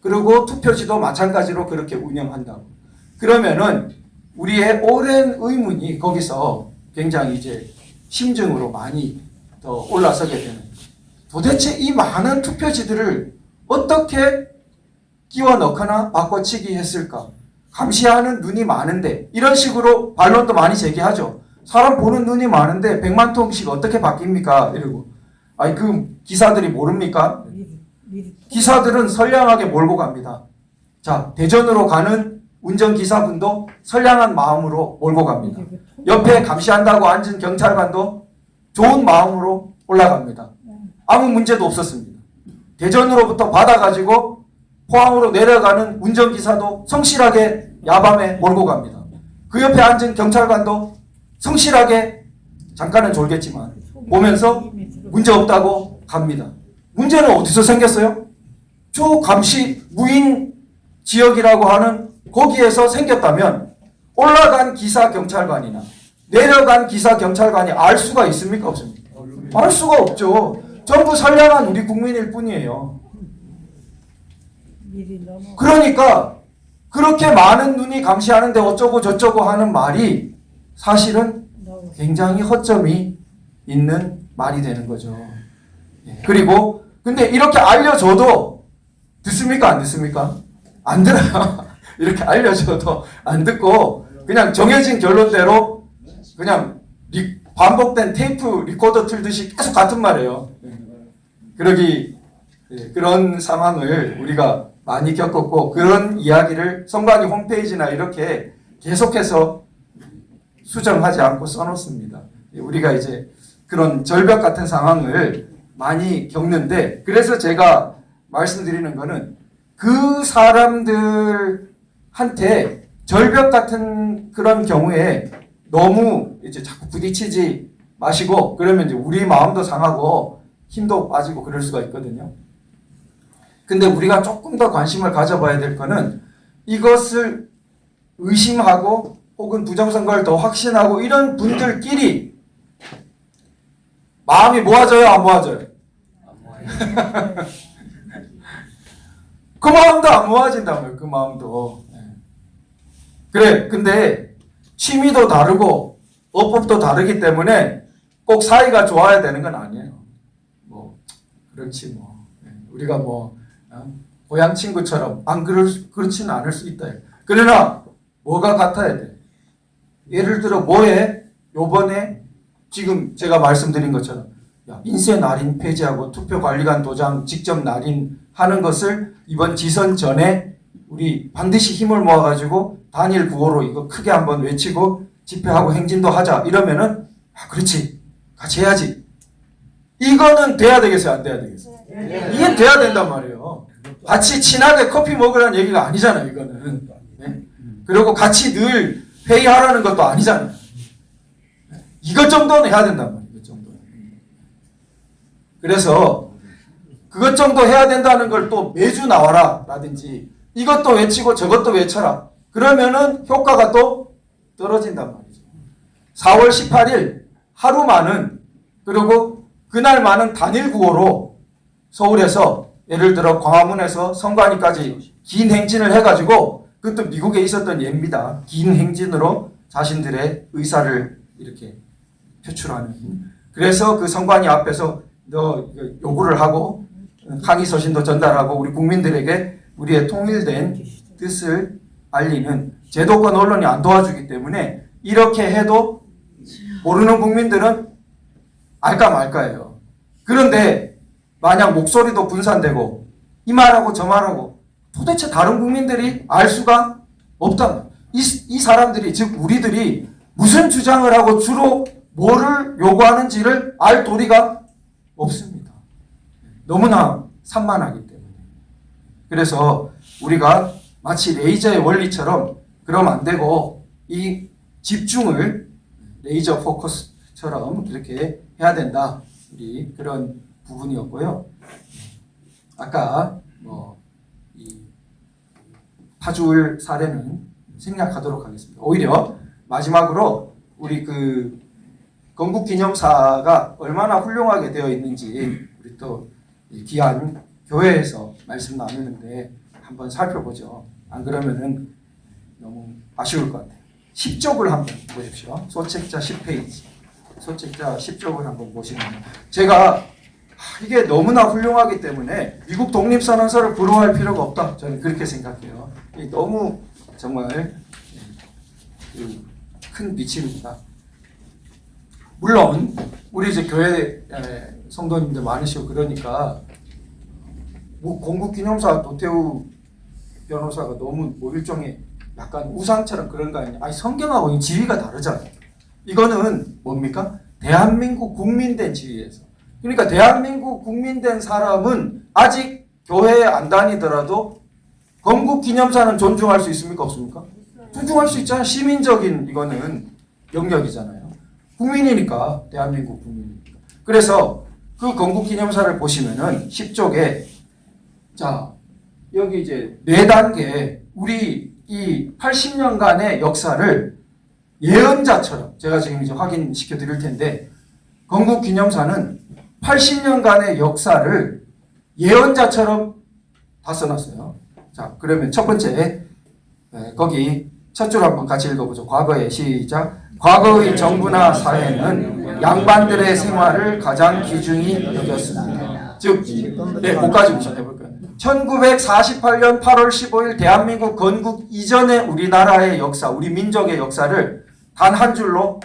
그리고 투표지도 마찬가지로 그렇게 운영한다고. 그러면은 우리의 오랜 의문이 거기서 굉장히 이제 심증으로 많이 더 올라서게 되는. 도대체 이 많은 투표지들을 어떻게 끼워 넣거나 바꿔치기 했을까? 감시하는 눈이 많은데 이런 식으로 반론도 많이 제기하죠. 사람 보는 눈이 많은데 100만 통씩 어떻게 바뀝니까? 이러고. 아니 그 기사들이 모릅니까? 기사들은 선량하게 몰고 갑니다. 자, 대전으로 가는 운전기사분도 선량한 마음으로 몰고 갑니다. 옆에 감시한다고 앉은 경찰관도 좋은 마음으로 올라갑니다. 아무 문제도 없었습니다. 대전으로부터 받아가지고 포항으로 내려가는 운전기사도 성실하게 야밤에 몰고 갑니다. 그 옆에 앉은 경찰관도 성실하게 잠깐은 졸겠지만 보면서 문제 없다고 갑니다. 문제는 어디서 생겼어요? 저 감시 무인 지역이라고 하는 거기에서 생겼다면 올라간 기사 경찰관이나 내려간 기사 경찰관이 알 수가 있습니까? 없습니까? 알 수가 없죠. 전부 선량한 우리 국민일 뿐이에요. 그러니까 그렇게 많은 눈이 감시하는데 어쩌고 저쩌고 하는 말이 사실은 굉장히 허점이 있는 말이 되는 거죠. 그리고 근데 이렇게 알려줘도 듣습니까? 안 듣습니까? 안 들어요. 이렇게 알려줘도 안 듣고 그냥 정해진 결론대로 그냥 반복된 테이프 리코더 틀듯이 계속 같은 말이에요. 그런 상황을 우리가 많이 겪었고 그런 이야기를 선관위 홈페이지나 이렇게 계속해서 수정하지 않고 써놓습니다. 우리가 이제 그런 절벽 같은 상황을 많이 겪는데, 그래서 제가 말씀드리는 거는 그 사람들한테 절벽 같은 그런 경우에 너무 이제 자꾸 부딪히지 마시고, 그러면 이제 우리 마음도 상하고 힘도 빠지고 그럴 수가 있거든요. 근데 우리가 조금 더 관심을 가져봐야 될 거는 이것을 의심하고 혹은 부정선거를 더 확신하고 이런 분들끼리 마음이 모아져요, 안 모아져요? 그 마음도 안 모아진다고요. 그 마음도. 그래. 근데 취미도 다르고 어법도 다르기 때문에 꼭 사이가 좋아야 되는 건 아니에요. 뭐 그렇지 뭐. 우리가 뭐 고향 친구처럼 안 그렇지는 않을 수 있다. 그러나 뭐가 같아야 돼? 예를 들어 뭐에 요번에 지금 제가 말씀드린 것처럼 인쇄 날인 폐지하고 투표관리관 도장 직접 날인하는 것을 이번 지선 전에 우리 반드시 힘을 모아가지고 단일 구호로 이거 크게 한번 외치고 집회하고 행진도 하자 이러면은 그렇지 같이 해야지. 이거는 돼야 되겠어요, 안 돼야 되겠어요? 이게 돼야 된단 말이에요. 같이 친하게 커피 먹으라는 얘기가 아니잖아요, 이거는. 네? 그리고 같이 늘 회의하라는 것도 아니잖아요. 이것 정도는 해야 된단 말이에요. 이것 정도는. 그래서 그것 정도 해야 된다는 걸 또 매주 나와라 라든지 이것도 외치고 저것도 외쳐라. 그러면은 효과가 또 떨어진단 말이죠. 4월 18일 하루만은, 그리고 그날만은 단일 구호로 서울에서 예를 들어 광화문에서 선관위까지 긴 행진을 해가지고, 그것도 미국에 있었던 예입니다. 긴 행진으로 자신들의 의사를 이렇게 표출하는. 그래서 그 선관위 앞에서 요구를 하고 항의 서신도 전달하고 우리 국민들에게 우리의 통일된 뜻을 알리는, 제도권 언론이 안 도와주기 때문에 이렇게 해도 모르는 국민들은 알까 말까예요. 그런데 만약 목소리도 분산되고 이 말하고 저 말하고 도대체 다른 국민들이 알 수가 없다. 이 사람들이, 즉 우리들이 무슨 주장을 하고 주로 뭐를 요구하는지를 알 도리가 없습니다. 너무나 산만하기 때문에. 그래서 우리가 마치 레이저의 원리처럼 그러면 안 되고 이 집중을 레이저 포커스처럼 이렇게 해야 된다. 우리 그런 부분이었고요. 아까 이 파주을 사례는 생략하도록 하겠습니다. 오히려 마지막으로 우리 그 건국기념사가 얼마나 훌륭하게 되어 있는지 우리 또 귀한 교회에서 말씀 나누는데 한번 살펴보죠. 안 그러면은 너무 아쉬울 것 같아요. 10쪽을 한번 보십시오. 소책자 10페이지. 소책자 10쪽을 한번 보시면 제가 이게 너무나 훌륭하기 때문에 미국 독립선언서를 부러워할 필요가 없다. 저는 그렇게 생각해요. 너무 정말 큰 빛입니다. 물론 우리 이제 교회 성도님들 많으시고 그러니까 뭐 건국기념사 도태우 변호사가 너무 뭐 일종의 약간 우상처럼 그런 거 아니냐. 아니 성경하고 지위가 다르잖아요. 이거는 뭡니까? 대한민국 국민된 지위에서. 그러니까 대한민국 국민된 사람은 아직 교회에 안 다니더라도 건국기념사는 존중할 수 있습니까? 없습니까? 존중할 수 있잖아요. 시민적인 이거는 영역이잖아요. 국민이니까, 대한민국 국민이니까. 그래서 그 건국기념사를 보시면은 10쪽에 자 여기 이제 4단계 우리 이 80년간의 역사를 예언자처럼 제가 지금 이제 확인시켜 드릴 텐데 건국기념사는 80년간의 역사를 예언자처럼 다 써놨어요. 자, 그러면 첫 번째 거기 첫 줄 한번 같이 읽어보죠. 과거에 시작. 과거의 정부나 사회는 양반들의 생활을 가장 귀중히 여겼습니다. 즉, 그까지 우선 해볼까요? 1948년 8월 15일 대한민국 건국 이전의 우리나라의 역사, 우리 민족의 역사를 단 한 줄로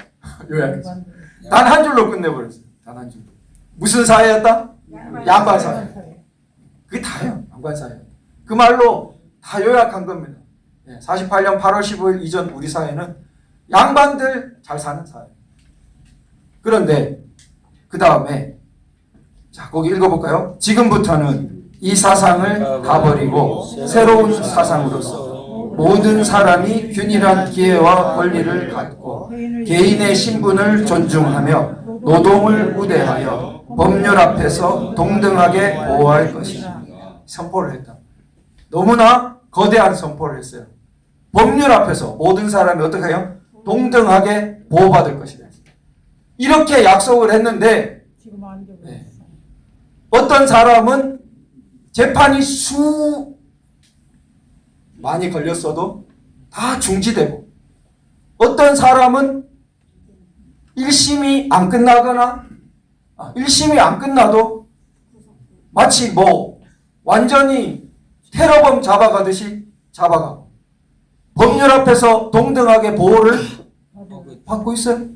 요약했어요. 단 한 줄로 끝내버렸어요. 단 한 줄로. 무슨 사회였다? 양반 사회. 그게 다예요. 양반 사회. 그 말로 다 요약한 겁니다. 48년 8월 15일 이전 우리 사회는 양반들 잘 사는 사회. 그런데 그 다음에 자 거기 읽어볼까요? 지금부터는 이 사상을 다 버리고 새로운 사상으로서 모든 사람이 균일한 기회와 권리를 갖고 개인의 신분을 존중하며 노동을 우대하여 법률 앞에서 동등하게 보호할 것입니다. 선포를 했다. 너무나 거대한 선포를 했어요. 법률 앞에서 모든 사람이 어떻게 해요? 동등하게 보호받을 것이다. 이렇게 약속을 했는데 네. 어떤 사람은 재판이 많이 걸렸어도 다 중지되고 어떤 사람은 1심이 안 끝나거나 1심이 안 끝나도 마치 뭐 완전히 테러범 잡아가듯이 잡아가고 법률 앞에서 동등하게 보호를 받고 있어요.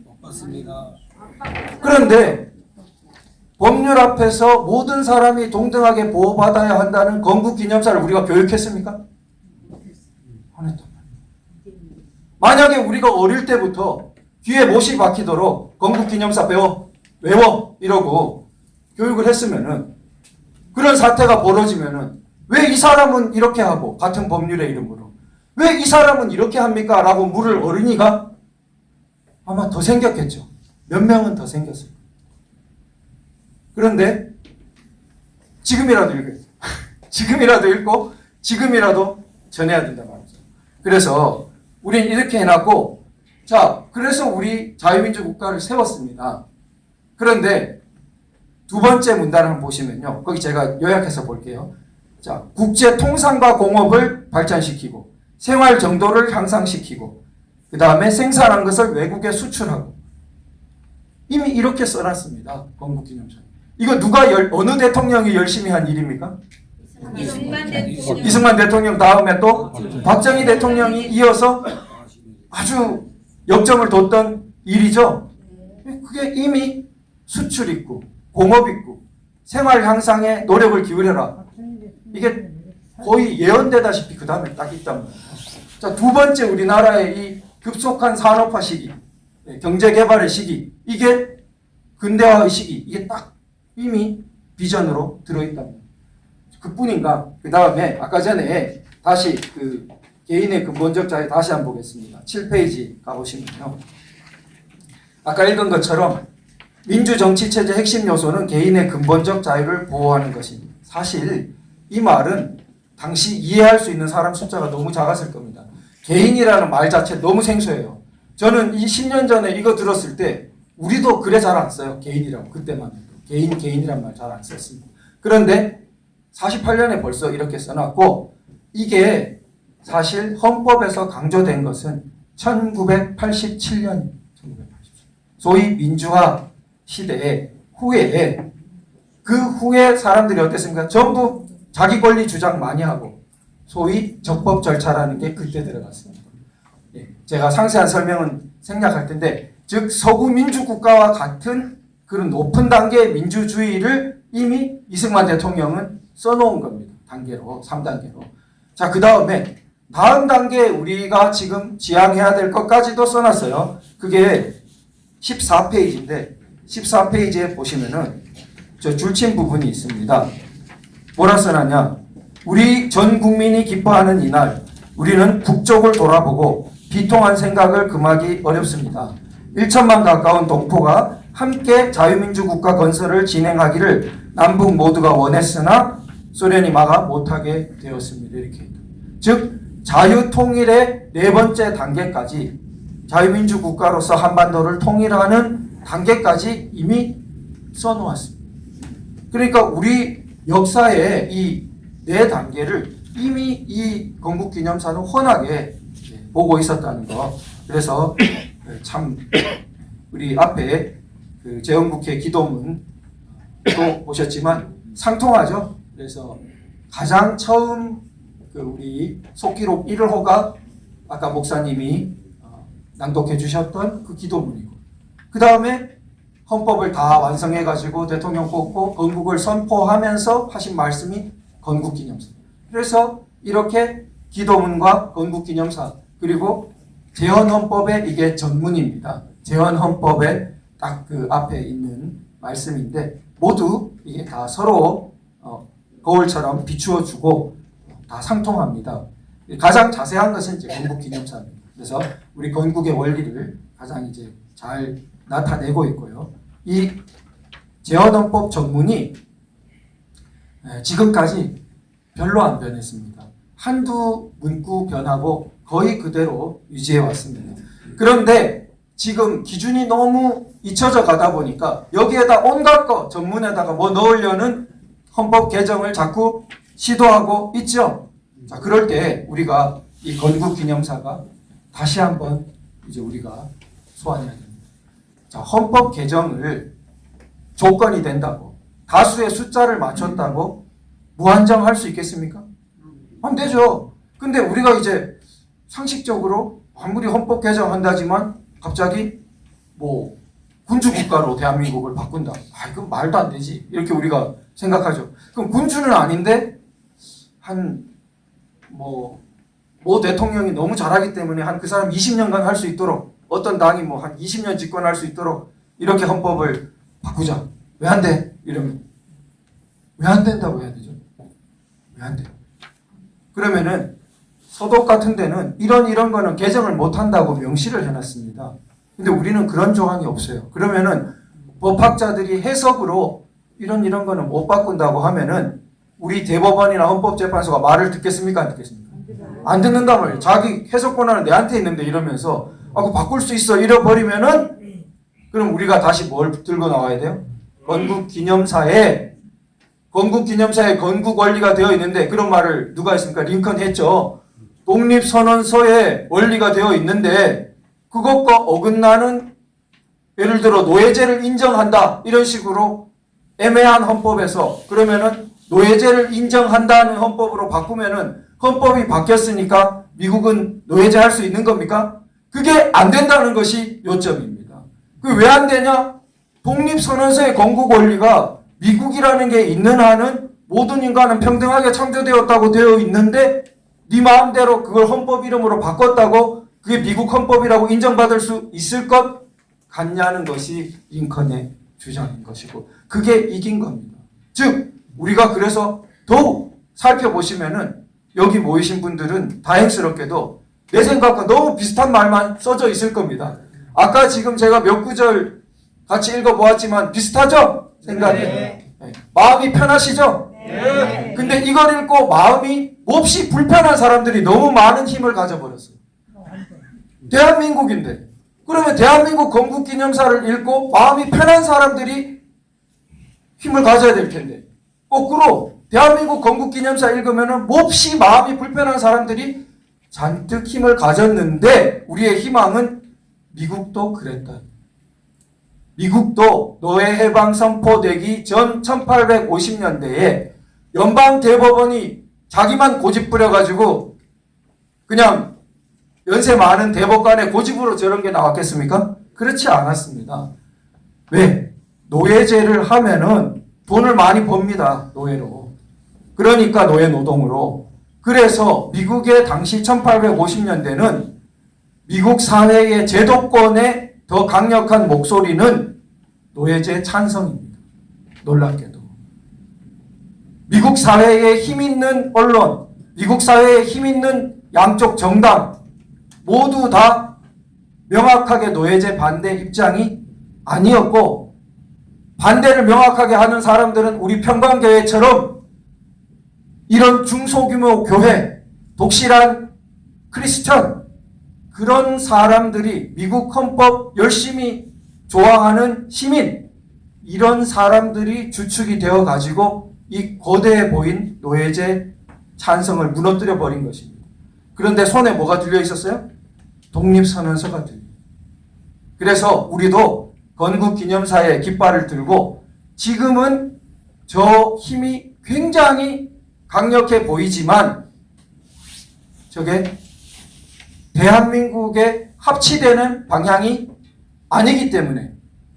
그런데 법률 앞에서 모든 사람이 동등하게 보호받아야 한다는 건국기념사를 우리가 교육했습니까? 안 했단 말이에요. 만약에 우리가 어릴 때부터 귀에 못이 박히도록 건국기념사 외워 이러고 교육을 했으면은 그런 사태가 벌어지면은 왜 이 사람은 이렇게 하고 같은 법률의 이름으로 왜 이 사람은 이렇게 합니까? 라고 물을 어린이가 아마 더 생겼겠죠. 몇 명은 더 생겼어요. 그런데 지금이라도 읽어요. 지금이라도 읽고 지금이라도 전해야 된단 말이죠. 그래서 우리는 이렇게 해놨고 자 그래서 우리 자유민주 국가를 세웠습니다. 그런데 두 번째 문단을 한번 보시면요. 거기 제가 요약해서 볼게요. 자, 국제 통상과 공업을 발전시키고 생활 정도를 향상시키고 그 다음에 생산한 것을 외국에 수출하고 이미 이렇게 써놨습니다. 건국기념사. 이거 누가 어느 대통령이 열심히 한 일입니까? 이승만 대통령 다음에 또 박정희 대통령이 이어서 아주 역점을 뒀던 일이죠. 그게 이미 수출 있고 공업 있고 생활 향상에 노력을 기울여라. 이게 거의 예언되다시피 그 다음에 딱 있단 말이에요. 자, 두 번째 우리나라의 이 급속한 산업화 시기, 경제 개발의 시기, 이게 근대화의 시기, 이게 딱 이미 비전으로 들어있단 말이에요. 그뿐인가? 그 다음에 아까 전에 다시 그 개인의 근본적 자유 다시 한번 보겠습니다. 7페이지 가보시면요. 아까 읽은 것처럼 민주정치체제 핵심 요소는 개인의 근본적 자유를 보호하는 것입니다. 사실 이 말은 당시 이해할 수 있는 사람 숫자가 너무 작았을 겁니다. 개인이라는 말 자체 너무 생소해요. 저는 이 10년 전에 이거 들었을 때 우리도 그래 잘 안 써요. 개인이라고. 그때만 해도. 개인이란 말 잘 안 썼습니다. 그런데 48년에 벌써 이렇게 써놨고 이게 사실 헌법에서 강조된 것은 1987년 소위 민주화 시대에 후에 그 후에 사람들이 어땠습니까? 전부 자기 권리 주장 많이 하고 소위 적법 절차라는 게 그때 들어갔습니다. 제가 상세한 설명은 생략할 텐데 즉 서구 민주국가와 같은 그런 높은 단계의 민주주의를 이미 이승만 대통령은 써놓은 겁니다. 단계로 3단계로. 자, 그 다음에 다음 단계에 우리가 지금 지향해야 될 것까지도 써놨어요. 그게 14페이지인데 14페이지에 보시면은 저 줄친 부분이 있습니다. 뭐라 써놨냐? 우리 전 국민이 기뻐하는 이날 우리는 북쪽을 돌아보고 비통한 생각을 금하기 어렵습니다. 1천만 가까운 동포가 함께 자유민주국가 건설을 진행하기를 남북 모두가 원했으나 소련이 막아 못하게 되었습니다. 이렇게. 즉 자유통일의 네 번째 단계까지 자유민주국가로서 한반도를 통일하는 단계까지 이미 써놓았습니다. 그러니까 우리 역사의 이 네 단계를 이미 이 건국기념사는 훤하게 보고 있었다는 거. 그래서 참 우리 앞에 그 재헌국회 기도문도 보셨지만 상통하죠. 그래서 가장 처음 그 우리 속기록 1호가 아까 목사님이 낭독해 주셨던 그 기도문이고 그 다음에 헌법을 다 완성해 가지고 대통령 뽑고 건국을 선포하면서 하신 말씀이 건국기념사. 그래서 이렇게 기도문과 건국기념사 그리고 재헌헌법의 이게 전문입니다. 재헌헌법의 딱 그 앞에 있는 말씀인데 모두 이게 다 서로 거울처럼 비추어 주고 다 상통합니다. 가장 자세한 것은 이제 건국기념사입니다. 그래서 우리 건국의 원리를 가장 이제 잘 나타내고 있고요. 이 재헌헌법 전문이 지금까지 별로 안 변했습니다. 한두 문구 변하고 거의 그대로 유지해 왔습니다. 그런데 지금 기준이 너무 잊혀져 가다 보니까 여기에다 온갖 거 전문에다가 뭐 넣으려는 헌법 개정을 자꾸 시도하고 있죠. 자, 그럴 때 우리가 이 건국기념사가 다시 한번 이제 우리가 소환해야 됩니다. 자, 헌법 개정을 조건이 된다고 다수의 숫자를 맞췄다고 무한정할 수 있겠습니까? 안 되죠. 근데 우리가 이제 상식적으로 아무리 헌법 개정한다지만 갑자기 뭐 군주국가로 대한민국을 바꾼다. 그건 말도 안 되지. 이렇게 우리가 생각하죠. 그럼 군주는 아닌데 모 대통령이 너무 잘하기 때문에 그 사람 20년간 할 수 있도록 어떤 당이 뭐 한 20년 집권할 수 있도록 이렇게 헌법을 바꾸자. 왜 안 돼? 이러면 왜 안 된다고 해야 되죠? 왜 안 돼요? 그러면은 서독 같은 데는 이런 거는 개정을 못 한다고 명시를 해놨습니다. 근데 우리는 그런 조항이 없어요. 그러면은 법학자들이 해석으로 이런 거는 못 바꾼다고 하면은 우리 대법원이나 헌법재판소가 말을 듣겠습니까? 안 듣겠습니까? 안 듣는단 말이에요. 자기 해석 권한은 내한테 있는데 이러면서 그거 바꿀 수 있어 이래버리면은 그럼 우리가 다시 뭘 들고 나와야 돼요? 건국기념사에 건국 원리가 되어 있는데 그런 말을 누가 했습니까? 링컨 했죠. 독립선언서에 원리가 되어 있는데 그것과 어긋나는 예를 들어 노예제를 인정한다 이런 식으로 애매한 헌법에서 그러면은 노예제를 인정한다는 헌법으로 바꾸면은 헌법이 바뀌었으니까 미국은 노예제 할 수 있는 겁니까? 그게 안 된다는 것이 요점입니다. 그 왜 안 되냐? 독립선언서의 건국 원리가 미국이라는 게 있는 한은 모든 인간은 평등하게 창조되었다고 되어 있는데 네 마음대로 그걸 헌법 이름으로 바꿨다고 그게 미국 헌법이라고 인정받을 수 있을 것 같냐는 것이 링컨의 주장인 것이고 그게 이긴 겁니다. 즉 우리가 그래서 더욱 살펴보시면은 여기 모이신 분들은 다행스럽게도 내 생각과 너무 비슷한 말만 써져 있을 겁니다. 아까 지금 제가 몇 구절 같이 읽어보았지만 비슷하죠? 생각이. 네. 마음이 편하시죠? 네. 근데 이걸 읽고 마음이 몹시 불편한 사람들이 너무 많은 힘을 가져버렸어요. 대한민국인데. 그러면 대한민국 건국기념사를 읽고 마음이 편한 사람들이 힘을 가져야 될 텐데. 거꾸로 대한민국 건국기념사 읽으면 몹시 마음이 불편한 사람들이 잔뜩 힘을 가졌는데 우리의 희망은 미국도 그랬다. 미국도 노예해방 선포되기 전 1850년대에 연방대법원이 자기만 고집 부려가지고 그냥 연세 많은 대법관의 고집으로 저런 게 나왔겠습니까? 그렇지 않았습니다. 왜? 노예제를 하면은 돈을 많이 법니다. 노예로. 그러니까 노예 노동으로. 그래서 미국의 당시 1850년대는 미국 사회의 제도권의 더 강력한 목소리는 노예제 찬성입니다. 놀랍게도. 미국 사회에 힘 있는 언론, 미국 사회에 힘 있는 양쪽 정당 모두 다 명확하게 노예제 반대 입장이 아니었고 반대를 명확하게 하는 사람들은 우리 평강교회처럼 이런 중소규모 교회, 독실한 크리스천 그런 사람들이 미국 헌법 열심히 좋아하는 시민 이런 사람들이 주축이 되어 가지고 이 거대해 보인 노예제 찬성을 무너뜨려 버린 것입니다. 그런데 손에 뭐가 들려 있었어요? 독립선언서가 들려. 그래서 우리도 건국기념사의 깃발을 들고 지금은 저 힘이 굉장히 강력해 보이지만 저게 대한민국에 합치되는 방향이 아니기 때문에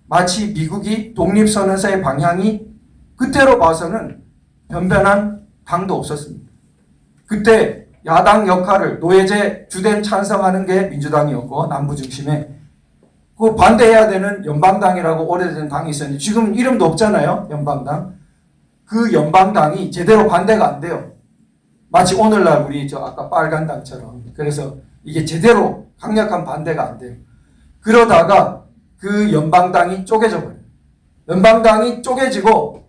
마치 미국이 독립선언서의 방향이 그때로 봐서는 변변한 당도 없었습니다. 그때 야당 역할을 노예제 주된 찬성하는 게 민주당이었고 남부 중심에 그 반대해야 되는 연방당이라고 오래된 당이 있었는데 지금 이름도 없잖아요. 연방당. 그 연방당이 제대로 반대가 안 돼요. 마치 오늘날 우리 저 아까 빨간 당처럼. 그래서 이게 제대로 강력한 반대가 안 돼요. 그러다가 그 연방당이 쪼개져 버려요. 연방당이 쪼개지고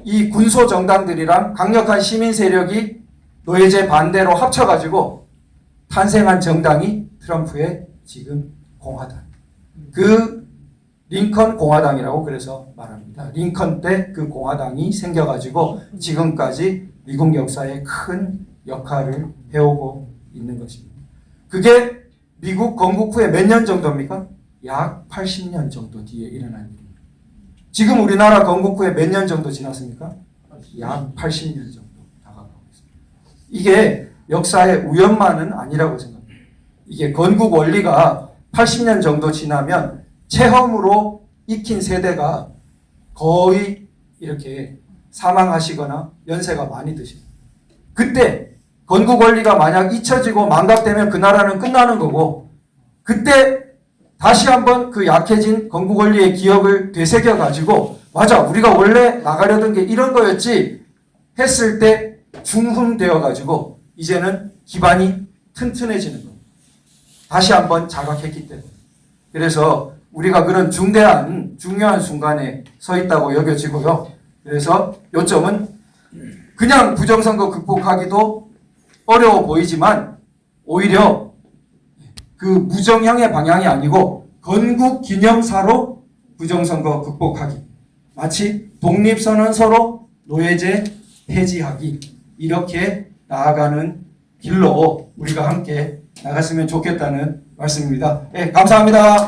이 군소 정당들이랑 강력한 시민 세력이 노예제 반대로 합쳐가지고 탄생한 정당이 트럼프의 지금 공화당. 그 링컨 공화당이라고 그래서 말합니다. 링컨 때 그 공화당이 생겨가지고 지금까지 미국 역사에 큰 역할을 해오고 있는 것입니다. 그게 미국 건국 후에 몇 년 정도입니까? 약 80년 정도 뒤에 일어난 일입니다. 지금 우리나라 건국 후에 몇 년 정도 지났습니까? 약 80년 정도 다가가고 있습니다. 이게 역사의 우연만은 아니라고 생각합니다. 이게 건국 원리가 80년 정도 지나면 체험으로 익힌 세대가 거의 이렇게 사망하시거나 연세가 많이 드십니다. 그때 건국 원리가 만약 잊혀지고 망각되면 그 나라는 끝나는 거고 그때 다시 한번 그 약해진 건국 원리의 기억을 되새겨 가지고 맞아 우리가 원래 나가려던 게 이런 거였지 했을 때 중흥되어 가지고 이제는 기반이 튼튼해지는 겁니다. 다시 한번 자각했기 때문에. 그래서 우리가 그런 중요한 순간에 서 있다고 여겨지고요. 그래서 요점은 그냥 부정선거 극복하기도 어려워 보이지만 오히려 그 무정형의 방향이 아니고 건국 기념사로 부정선거 극복하기. 마치 독립선언서로 노예제 폐지하기. 이렇게 나아가는 길로 우리가 함께 나갔으면 좋겠다는 말씀입니다. 네, 감사합니다.